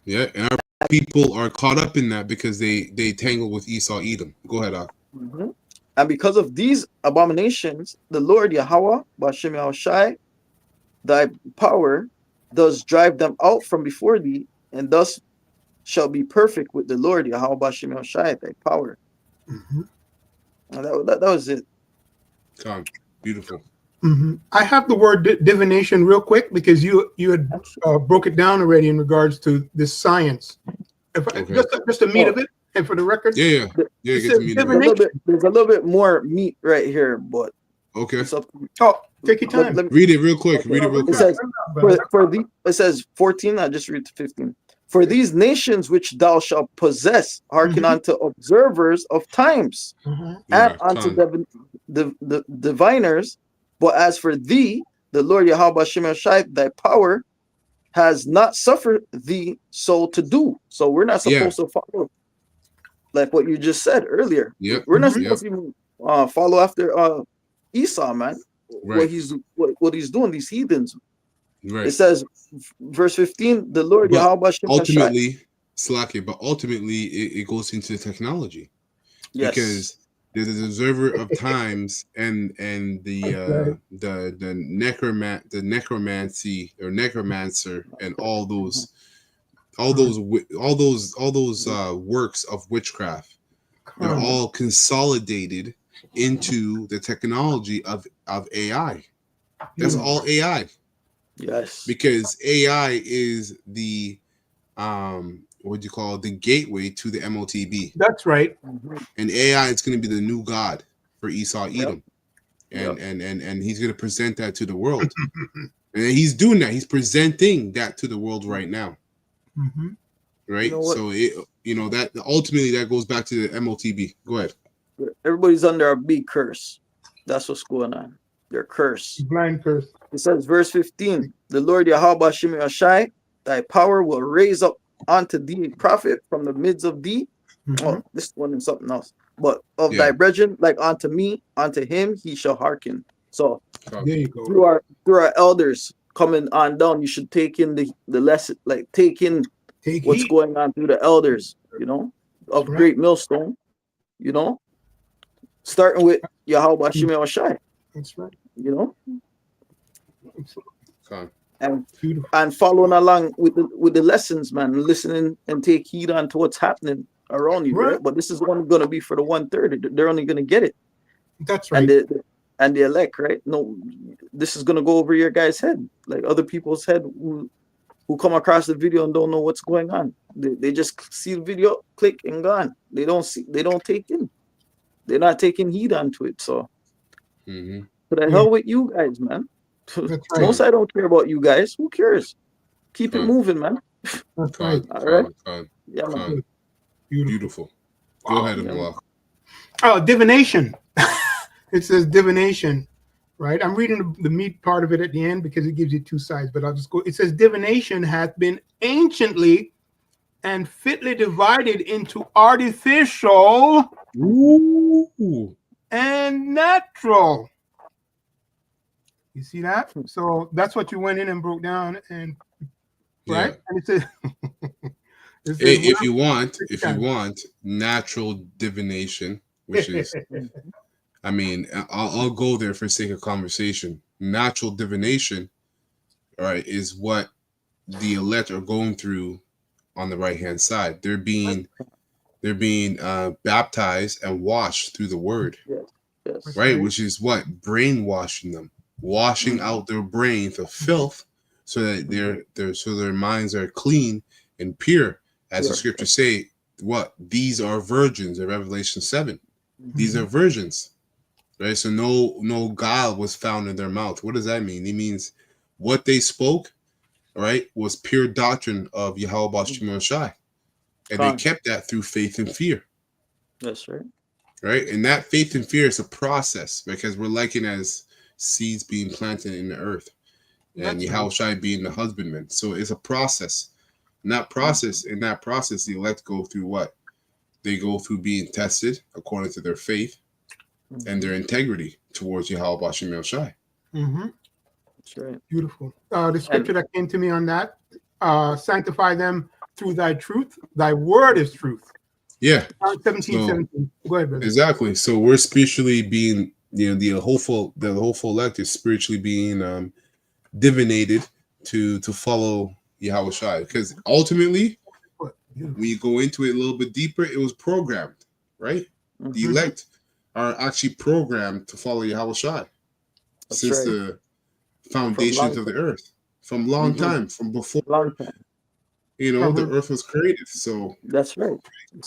Yeah, and our people are caught up in that because they tangle with Esau Edom. Go ahead, Al. And because of these abominations, the Lord Yahweh Bashem Yahushai, thy power, does drive them out from before thee, and thus shall be perfect with the Lord Yahweh Bashem Yahushai, thy power. And that was it. Come, beautiful. I have the word divination real quick because you had broke it down already in regards to this science. Just the meat of it, and for the record. Yeah. Get the meat of it. There's a little bit more meat right here, but okay. Take your time. Read it real quick. Read it real quick. It says 14. I just read to 15. For these nations which thou shalt possess, hearken unto observers of times, and unto the diviners. But as for thee, the Lord Yahweh Shem Yahushai, thy power has not suffered thee so to do. So we're not supposed to follow, like what you just said earlier. We're not supposed to even follow after Esau, man. Right. What he's doing, these heathens. Right. It says, verse 15, the Lord Yahweh Shem ultimately, but ultimately it goes into technology. Yes. Because there's an observer of times and the necromancy or necromancer and all those works of witchcraft. They're all consolidated into the technology of AI. That's all AI. Yes. Because AI is the the gateway to the MOTB. That's right. And AI is going to be the new god for Esau Edom. And he's going to present that to the world. And he's doing that. He's presenting that to the world right now. right? You know what? So that ultimately that goes back to the MOTB. Go ahead. Everybody's under a big curse. That's what's going on. They're cursed. Blind curse. It says, verse 15, the Lord Yahweh Shemi Ashai, thy power will raise up unto thee a prophet from the midst of thee. Mhm. Oh, this one is something else. But of Yeah. thy brethren, like unto me, unto him he shall hearken. So There you go. through our elders coming on down, you should take in the lesson, like take in Take what's heed. going on through the elders, of That's right. Great Millstone, starting with Yahweh Shemi Ashai, That's right. Con. and Beautiful. following along with the lessons, man, listening and take heed on to what's happening around you, right? Right. But this is only going to be for the 130. They're only going to get it, That's right. and the elect, right? No, this is going to go over your guy's head, like other people's head who come across the video and don't know what's going on. They just see the video, click and gone. They don't take in. They're not taking heed onto it. So Mm-hmm. to the hell with you guys, man. That's right. Most I don't care about you guys. Who cares? Keep it moving, man. That's right. All right. Con. Yeah, man. Con. Beautiful. Beautiful. Go Wow. ahead, Yeah. Amala. Oh, divination. It says divination, right? I'm reading the meat part of it at the end because it gives you two sides, but I'll just go. It says divination hath been anciently and fitly divided into artificial Ooh. and natural. You see that? So that's what you went in and broke down, and right? Yeah. And it says, If you want natural divination, which is, I mean, I'll go there for sake of conversation. Natural divination, all right, is what the elect are going through on the right hand side. They're being baptized and washed through the word, Yes. right? Which is what brainwashing them, washing out their brains of filth, so that their minds are clean and pure, as the scriptures say. What these are virgins in Revelation 7. These are virgins, right? So no guile was found in their mouth. What does that mean? It means what they spoke, right, was pure doctrine of Yahweh Shema Shai, and they kept that through faith and fear. That's right. Right, and that faith and fear is a process, because we're likened as seeds being planted in the earth, and Yahweh Shai being the husbandman. So it's a process. In that process, the elect go through what? They go through being tested according to their faith and their integrity towards Yahweh Bashim El Shai. That's right. Beautiful. The scripture that came to me on that, sanctify them through thy truth. Thy word is truth. Yeah. 17. Go ahead, brother. Exactly. So we're spiritually being, the hopeful elect is spiritually being divinated to follow Yahweh Shai, because ultimately, when you go into it a little bit deeper, it was programmed, right? The elect are actually programmed to follow Yahweh Shai since the foundations of the earth, from long time, from before the earth was created. So that's right.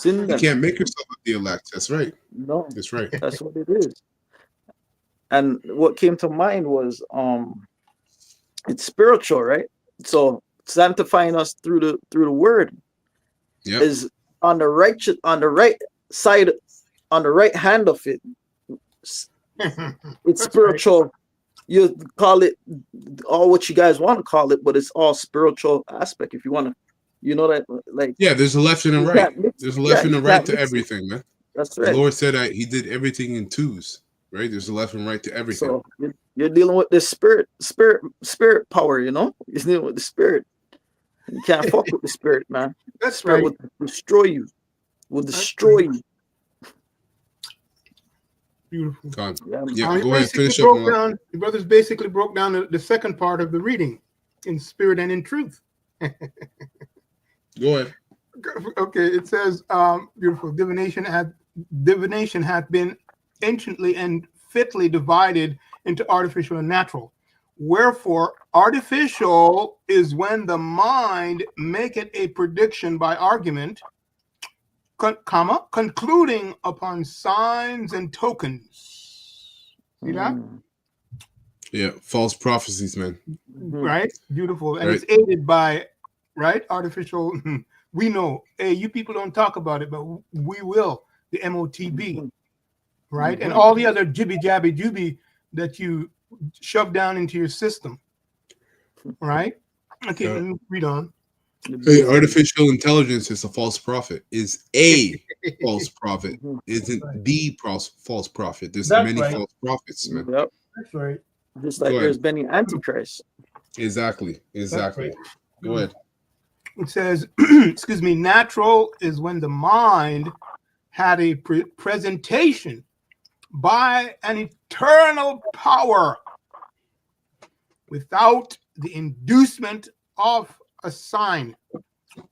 You can't make yourself the elect. That's right. No, that's right. That's what it is. And what came to mind was it's spiritual, right? So sanctifying us through the word is on the right side, on the right hand of it. It's spiritual. Right. You call it all what you guys want to call it, but it's all spiritual aspect. If you want to, that, like, there's a left and a right. There's a left and a right to everything, man. That's right. The Lord said he did everything in twos, right? There's a left and right to everything. So you're dealing with the spirit power, You're dealing with the spirit. You can't fuck with the spirit, man. That's spirit right. Will destroy you. Will destroy you. Beautiful. Yeah, go ahead. Finish up. The brothers basically broke down the second part of the reading in spirit and in truth. Go ahead. Okay, it says, beautiful. Divination hath been anciently and fitly divided into artificial and natural. Wherefore, artificial is when the mind maketh a prediction by argument, concluding upon signs and tokens. See that? Yeah, false prophecies, man. Right? Beautiful. And it's aided by, right, artificial we know, hey, you people don't talk about it, but we will. The MOTB, right? And all the other jibby jabby jubby that you shove down into your system, right? Okay, let me read on. Hey, artificial intelligence is a false prophet. Is a false prophet. Isn't the false prophet. There's That's many right. false prophets, man. Yep. That's right. Just like Go there's ahead. many antichrists. Exactly. right. Go ahead. It says, excuse me, natural is when the mind had a presentation by an eternal power without the inducement of a sign,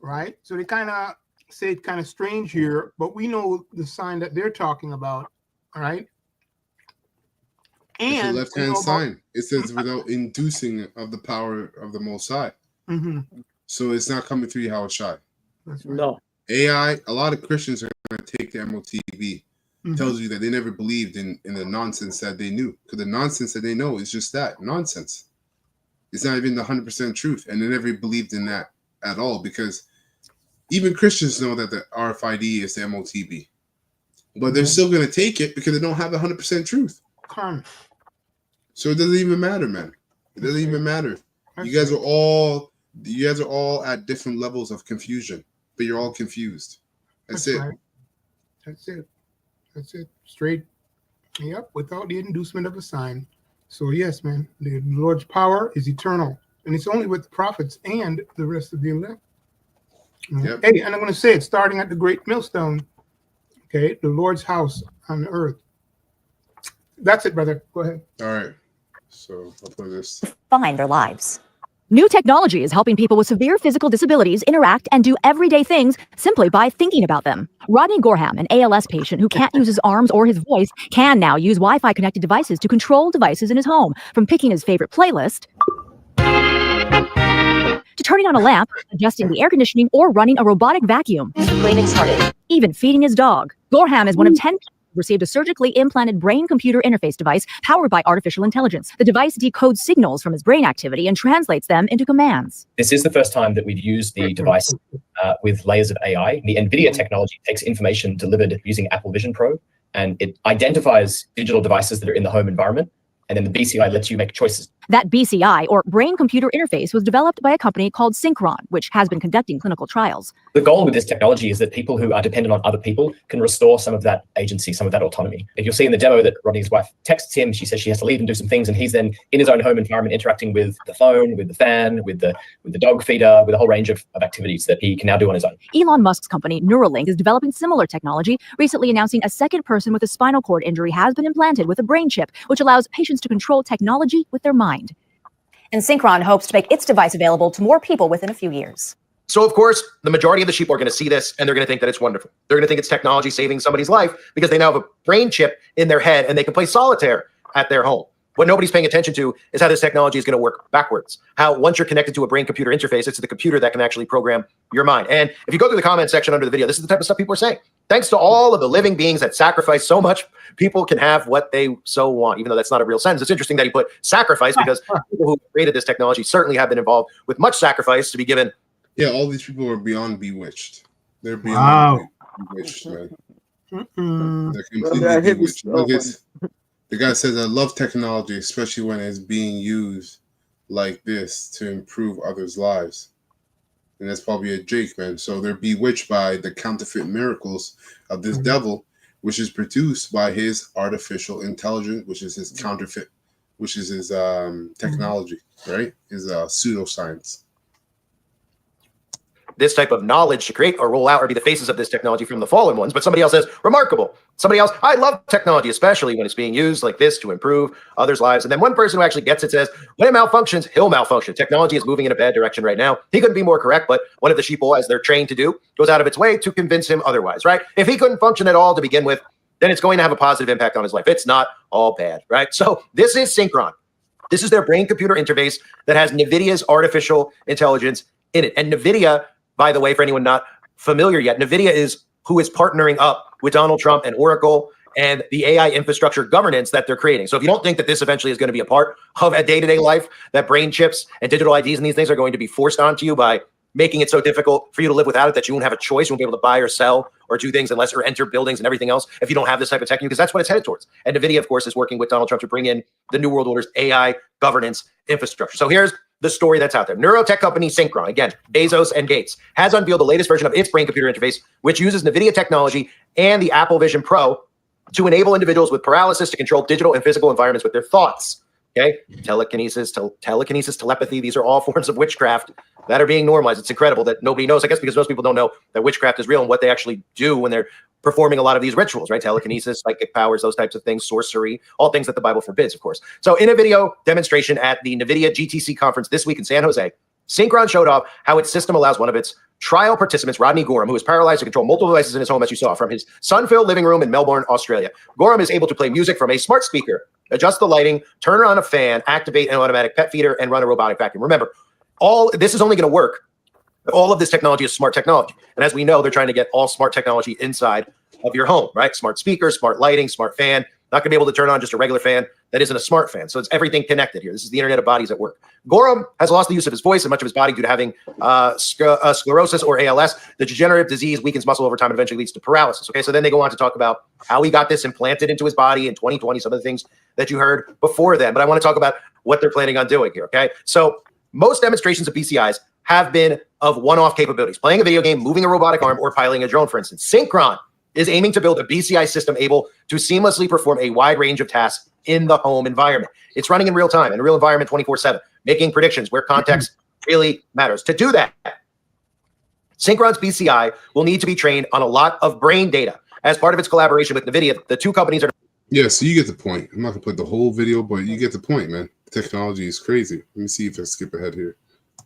right? So they kind of say it kind of strange here, but we know the sign that they're talking about, all right? It's a And left-hand sign. It says without inducing of the power of the Most High. So it's not coming through Yahweh Shai. That's right. No. AI, a lot of Christians are going to take the MOTB. Tells you that they never believed in the nonsense that they knew. Because the nonsense that they know is just that, nonsense. It's not even the 100% truth. And they never believed in that at all. Because even Christians know that the RFID is the MOTB. But they're still going to take it because they don't have the 100% truth. Karma. So it doesn't even matter, man. It doesn't even matter. You guys are all at different levels of confusion, but you're all confused. That's it. Right. That's it. That's it. Straight. Yep. Without the inducement of a sign. So yes, man, the Lord's power is eternal, and it's only with the prophets and the rest of the elect. Yep. Hey, and I'm going to say it, starting at the great millstone. Okay, the Lord's house on the earth. That's it, brother. Go ahead. All right. So I'll put this. Find their lives. New technology is helping people with severe physical disabilities interact and do everyday things simply by thinking about them. Rodney Gorham, an ALS patient who can't use his arms or his voice, can now use Wi-Fi connected devices to control devices in his home, from picking his favorite playlist to turning on a lamp, adjusting the air conditioning, or running a robotic vacuum. Screening started. Even feeding his dog. Gorham is one of 10 people who received a surgically implanted brain-computer interface device powered by artificial intelligence. The device decodes signals from his brain activity and translates them into commands. This is the first time that we've used the device with layers of AI. The NVIDIA technology takes information delivered using Apple Vision Pro, and it identifies digital devices that are in the home environment. And then the BCI lets you make choices. That BCI, or brain-computer interface, was developed by a company called Synchron, which has been conducting clinical trials. The goal with this technology is that people who are dependent on other people can restore some of that agency, some of that autonomy. If you'll see in the demo that Rodney's wife texts him, she says she has to leave and do some things, and he's then in his own home environment interacting with the phone, with the fan, with the dog feeder, with a whole range of activities that he can now do on his own. Elon Musk's company, Neuralink, is developing similar technology, recently announcing a second person with a spinal cord injury has been implanted with a brain chip, which allows patients to control technology with their mind. And Synchron hopes to make its device available to more people within a few years. So, of course, the majority of the sheep are going to see this and they're going to think that it's wonderful. They're going to think it's technology saving somebody's life because they now have a brain chip in their head and they can play solitaire at their home. What nobody's paying attention to is how this technology is going to work backwards. How once you're connected to a brain-computer interface, it's the computer that can actually program your mind. And if you go through the comment section under the video, this is the type of stuff people are saying. Thanks to all of the living beings that sacrifice so much, people can have what they so want, even though that's not a real sentence. It's interesting that he put sacrifice because people who created this technology certainly have been involved with much sacrifice to be given. Yeah, all these people are beyond bewitched. They're beyond bewitched, man. They're completely bewitched. Look, the guy says, I love technology, especially when it's being used like this to improve others' lives. And that's probably a Jake, man. So they're bewitched by the counterfeit miracles of this devil, which is produced by his artificial intelligence, which is his counterfeit, which is his technology, right? His pseudoscience. This type of knowledge to create or roll out or be the faces of this technology from the fallen ones. But somebody else says, remarkable. Somebody else, I love technology, especially when it's being used like this to improve others' lives. And then one person who actually gets it says, when it malfunctions, he'll malfunction. Technology is moving in a bad direction right now. He couldn't be more correct, but one of the sheeple, as they're trained to do, goes out of its way to convince him otherwise, right? If he couldn't function at all to begin with, then it's going to have a positive impact on his life. It's not all bad, right? So this is Synchron. This is their brain-computer interface that has NVIDIA's artificial intelligence in it. And NVIDIA, by the way, for anyone not familiar yet, NVIDIA is who is partnering up with Donald Trump and Oracle and the AI infrastructure governance that they're creating. So if you don't think that this eventually is going to be a part of a day-to-day life, that brain chips and digital IDs and these things are going to be forced onto you by making it so difficult for you to live without it that you won't have a choice. You won't be able to buy or sell or do things unless or enter buildings and everything else if you don't have this type of tech, because that's what it's headed towards. And NVIDIA, of course, is working with Donald Trump to bring in the New World Order's AI governance infrastructure. So here's the story that's out there. Neurotech company Synchron, again, Bezos and Gates, has unveiled the latest version of its brain-computer interface, which uses NVIDIA technology and the Apple Vision Pro to enable individuals with paralysis to control digital and physical environments with their thoughts. Okay, telekinesis, telepathy, these are all forms of witchcraft that are being normalized. It's incredible that nobody knows, I guess, because most people don't know that witchcraft is real and what they actually do when they're performing a lot of these rituals, right? Telekinesis, psychic powers, those types of things, sorcery, all things that the Bible forbids, of course. So in a video demonstration at the NVIDIA GTC conference this week in San Jose, Synchron showed off how its system allows one of its trial participants, Rodney Gorham, who is paralyzed to control multiple devices in his home, as you saw, from his sun-filled living room in Melbourne, Australia. Gorham is able to play music from a smart speaker, adjust the lighting, turn on a fan, activate an automatic pet feeder, and run a robotic vacuum. Remember, all this is only going to work. All of this technology is smart technology. And as we know, they're trying to get all smart technology inside of your home, right? Smart speakers, smart lighting, smart fan. Not going to be able to turn on just a regular fan that isn't a smart fan. So it's everything connected here. This is the Internet of Bodies at work. Gorham has lost the use of his voice and much of his body due to having sclerosis or ALS. The degenerative disease weakens muscle over time and eventually leads to paralysis. Okay, so then they go on to talk about how he got this implanted into his body in 2020, some of the things that you heard before then. But I want to talk about what they're planning on doing here, okay? So most demonstrations of BCIs have been of one-off capabilities, playing a video game, moving a robotic arm, or piloting a drone, for instance. Synchron is aiming to build a BCI system able to seamlessly perform a wide range of tasks in the home environment. It's running in real time, in a real environment 24/7, making predictions where context really matters. To do that, Synchron's BCI will need to be trained on a lot of brain data. As part of its collaboration with NVIDIA, the two companies are... Yeah, so you get the point. I'm not going to put the whole video, but you get the point, man. The technology is crazy. Let me see if I skip ahead here.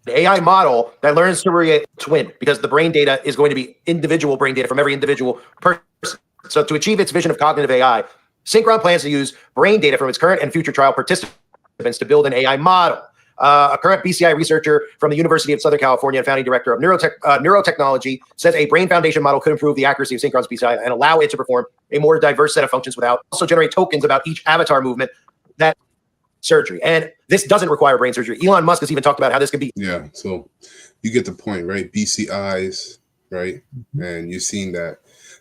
The AI model that learns to create a twin, because the brain data is going to be individual brain data from every individual person. So to achieve its vision of cognitive AI, Synchron plans to use brain data from its current and future trial participants to build an AI model. A current BCI researcher from the University of Southern California and founding director of neurotechnology says a brain foundation model could improve the accuracy of Synchron's BCI and allow it to perform a more diverse set of functions without also generate tokens about each avatar movement that surgery. And this doesn't require brain surgery. Elon Musk has even talked about how this could be. Yeah, so you get the point, right? BCIs, right? And you've seen that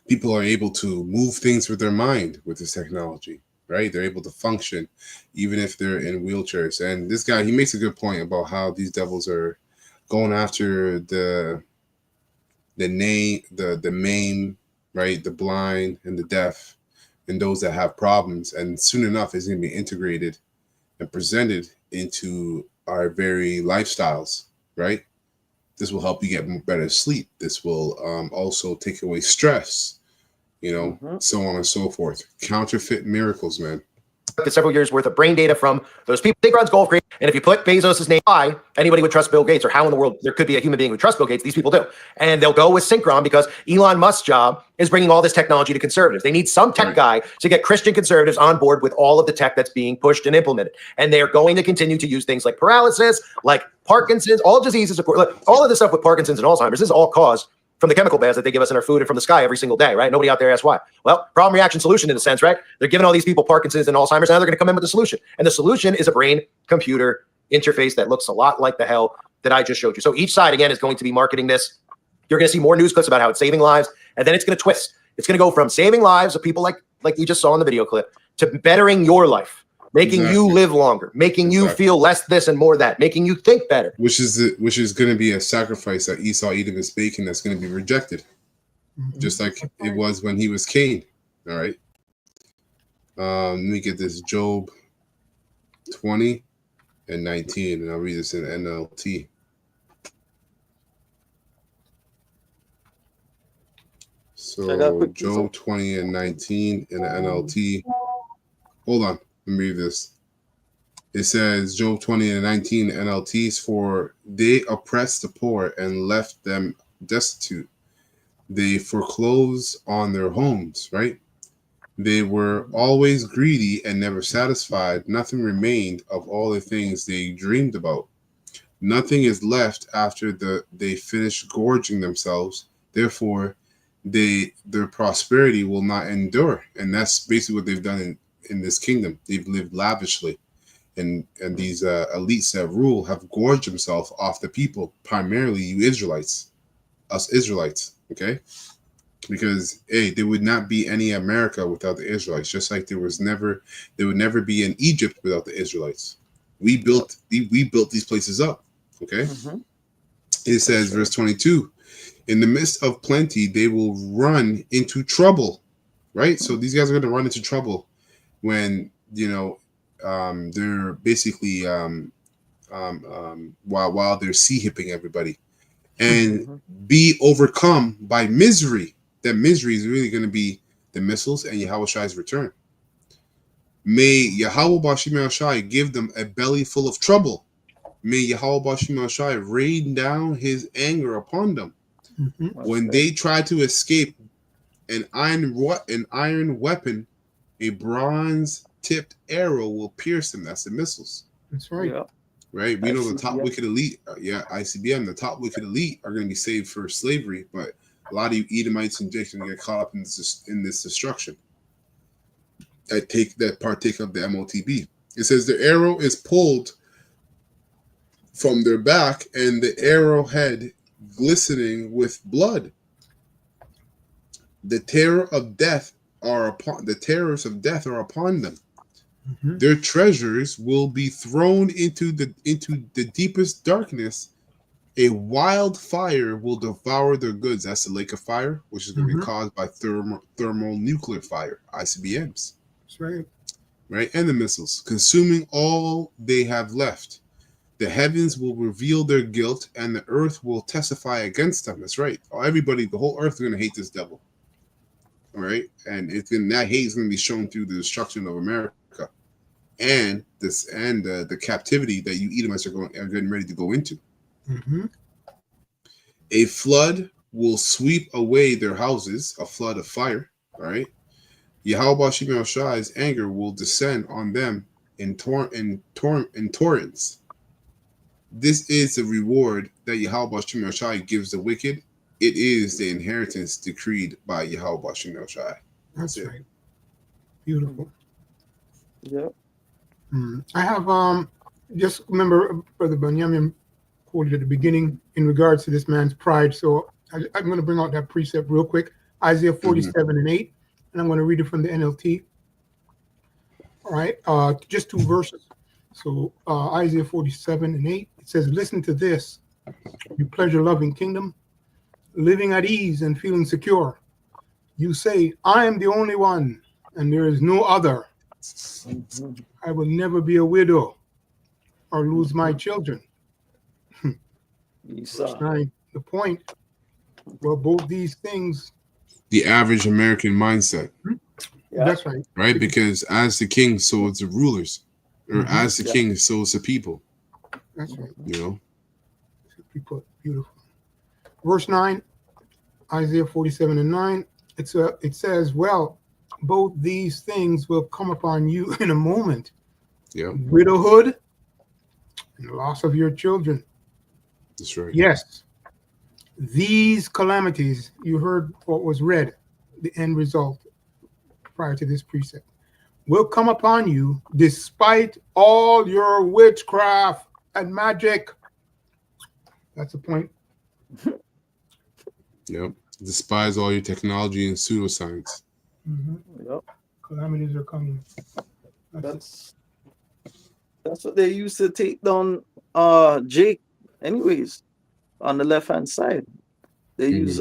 people are able to move things with their mind with this technology, right? They're able to function even if they're in wheelchairs. And this guy, he makes a good point about how these devils are going after the maim, right? The blind and the deaf and those that have problems. And soon enough, it's going to be integrated and presented into our very lifestyles, right? This will help you get better sleep. This will also take away stress, so on and so forth. Counterfeit miracles, man. Several years worth of brain data from those people. Synchron's goal, and if you put Bezos' name, why anybody would trust Bill Gates, or how in the world there could be a human being who trusts Bill Gates? These people do, and they'll go with Synchron because Elon Musk's job is bringing all this technology to conservatives. They need some tech guy to get Christian conservatives on board with all of the tech that's being pushed and implemented, and they are going to continue to use things like paralysis, like Parkinson's, all diseases, of course, like all of this stuff with Parkinson's and Alzheimer's. This is all caused from the chemical baths that they give us in our food and from the sky every single day, right? Nobody out there asks why. Well, problem, reaction, solution in a sense, right? They're giving all these people Parkinson's and Alzheimer's. Now they're going to come in with a solution. And the solution is a brain-computer interface that looks a lot like the hell that I just showed you. So each side, again, is going to be marketing this. You're going to see more news clips about how it's saving lives. And then it's going to twist. It's going to go from saving lives of people like you just saw in the video clip to bettering your life. Making you live longer, making you feel less this and more that, making you think better. Which is going to be a sacrifice that Esau, Edom, and Bacon that's going to be rejected, just like it was when he was Cain. All right. Let me get this Job 20 and 19, and I'll read this in NLT. So Job 20 and 19 in the NLT. Hold on. Let me read this. It says, Job 20 and 19 NLTs, for they oppressed the poor and left them destitute. They foreclosed on their homes, right? They were always greedy and never satisfied. Nothing remained of all the things they dreamed about. Nothing is left after they finish gorging themselves. Therefore, their prosperity will not endure. And that's basically what they've done in this kingdom. They've lived lavishly, and these elites that rule have gorged themselves off the people, primarily you Israelites, us Israelites, okay? Because there would not be any America without the Israelites, just like there would never be an Egypt without the Israelites. We built these places up, okay? It says, verse 22, in the midst of plenty, they will run into trouble, right? So these guys are going to run into trouble when, they're basically while they're sea hipping everybody, and be overcome by misery. That misery is really going to be the missiles and Yahweh Shai's return. May Yahweh Bashim Shai give them a belly full of trouble. May Yahweh Bashim Shai rain down his anger upon them. When they try to escape an iron weapon, a bronze-tipped arrow will pierce them. That's the missiles. That's right. Yeah. Right? We know the top wicked elite, ICBM, the top wicked elite are going to be saved for slavery, but a lot of you Edomites and Jakes are going to get caught up in this destruction. That partake of the MOTB. It says the arrow is pulled from their back and the arrowhead glistening with blood. The terrors of death are upon them. Their treasures will be thrown into the deepest darkness. A wildfire will devour their goods. That's the lake of fire, which is going to be caused by thermonuclear fire, ICBMs. That's right. Right? And the missiles, consuming all they have left. The heavens will reveal their guilt, and the earth will testify against them. That's right. Everybody, the whole earth is going to hate this devil. All right? And that hate is going to be shown through the destruction of America. And the captivity that you Edomites are getting ready to go into. A flood will sweep away their houses, a flood of fire. All right. Yahweh Bashim Shai's anger will descend on them in torrents. This is the reward that Yahweh Bashim Shai gives the wicked. It is the inheritance decreed by Yahweh Bashim Shai. That's right. Beautiful. Yeah. I have just remember Brother Benjamin quoted at the beginning in regards to this man's pride. So I'm going to bring out that precept real quick. Isaiah 47:8, and I'm going to read it from the NLT. All right, just 2 verses. So Isaiah 47:8, it says, "Listen to this, you pleasure-loving kingdom, living at ease and feeling secure. You say, I am the only one, and there is no other. I will never be a widow or lose my children." Verse 9, the point. Well, both these things. The average American mindset. That's right. Right? Because as the king, so it's the rulers. Or as the king, so it's the people. That's right. Beautiful. Verse 9, Isaiah 47:9. It says, well, both these things will come upon you in a moment. Yeah. Widowhood and the loss of your children. That's right. Yes. These calamities, you heard what was read, the end result prior to this precept, will come upon you despite all your witchcraft and magic. That's the point. Yep. Despise all your technology and pseudoscience. Yep. Calamities are coming. That's what they used to take down Jake anyways on the left hand side. They use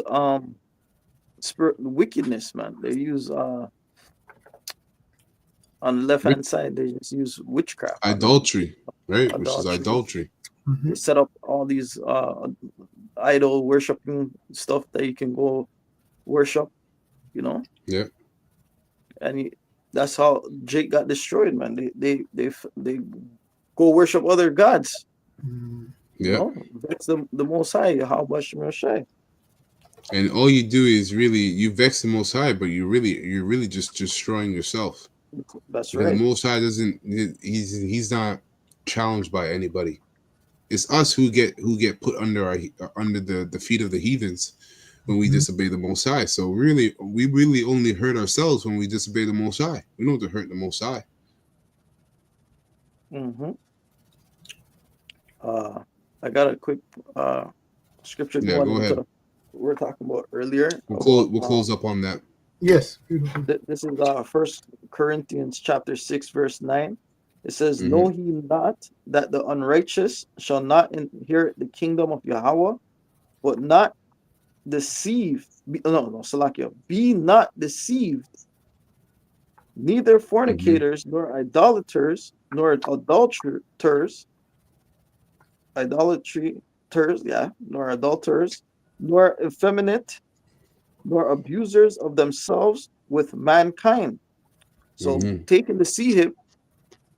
spirit wickedness, man. They use on the left hand side they just use witchcraft. Adultery, right? Which is idolatry. They set up all these idol worshiping stuff that you can go worship, Yeah. And that's how Jake got destroyed, man. They go worship other gods. Yeah. That's the Most High. How about Shemashai? And all you do is you vex the Most High, but you're really just destroying yourself. That's Because right. the Most High he's not challenged by anybody. It's us who get put under the feet of the heathens when we disobey the Most High. So really, we really only hurt ourselves when we disobey the Most High. We don't have to hurt the Most High. Mm-hmm. I got a quick scripture Yeah, going go into ahead. what we were talking about earlier. We'll close up on that. Yes. Beautiful. This is 1 Corinthians chapter 6, verse 9. It says, Mhm. Know ye not that the unrighteous shall not inherit the kingdom of Yahweh, but not deceived. Salakia. Be not deceived, neither fornicators, nor idolaters, nor nor adulterers, nor effeminate, nor abusers of themselves with mankind. So Mhm. taking the him,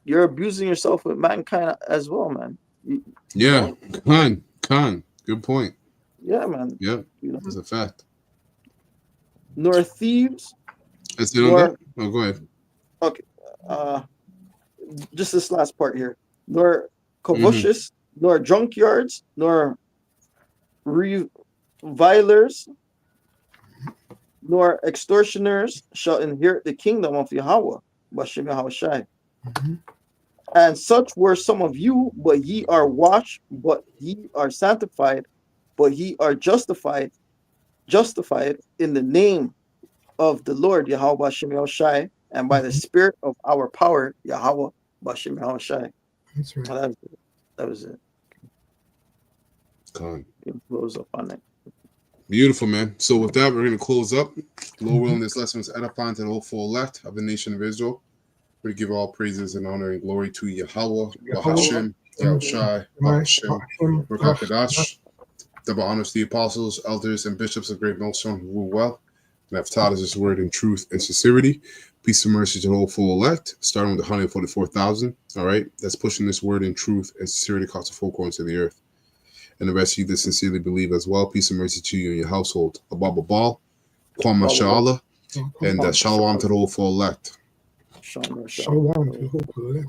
you're abusing yourself with mankind as well, man. You Yeah, know? Khan. Good point. Yeah, man. Yeah, You know, that's a fact. nor thieves, That's it on nor that? Oh, go ahead. okay, just this last part here, nor Mm-hmm. covetous, nor junkyards, nor revilers, nor extortioners shall inherit the kingdom of Yahweh. Bashem Yahushai. Mhm. And such were some of you, but ye are washed, but ye are sanctified, but ye are justified in the name of the Lord Yahweh Bashem Yahushai, and by the Spirit of our power, Yahweh Bashem Yahushai. That's right. That was it. Khan. You can close up on it. Beautiful, man. So with that, we're going to close up. Lord willing, this lesson was edifying to the whole full elect of the nation of Israel. We give all praises and honor and glory to Yahweh, Bahashem, Yahushai, Bahashem, Ruach HaKodesh. Double honors to the apostles, elders, and bishops of Great Millstone who rule well and have taught us His word in truth and sincerity. Peace and mercy to the whole full elect, starting with the 144,000. All right, that's pushing this word in truth and sincerity across the four corners of the earth. And the rest of you that sincerely believe as well. Peace and mercy to you and your household. Abba Baal, Kwam Mashallah, and Shalom to the whole full elect. Shalom. Shalom to the whole elect.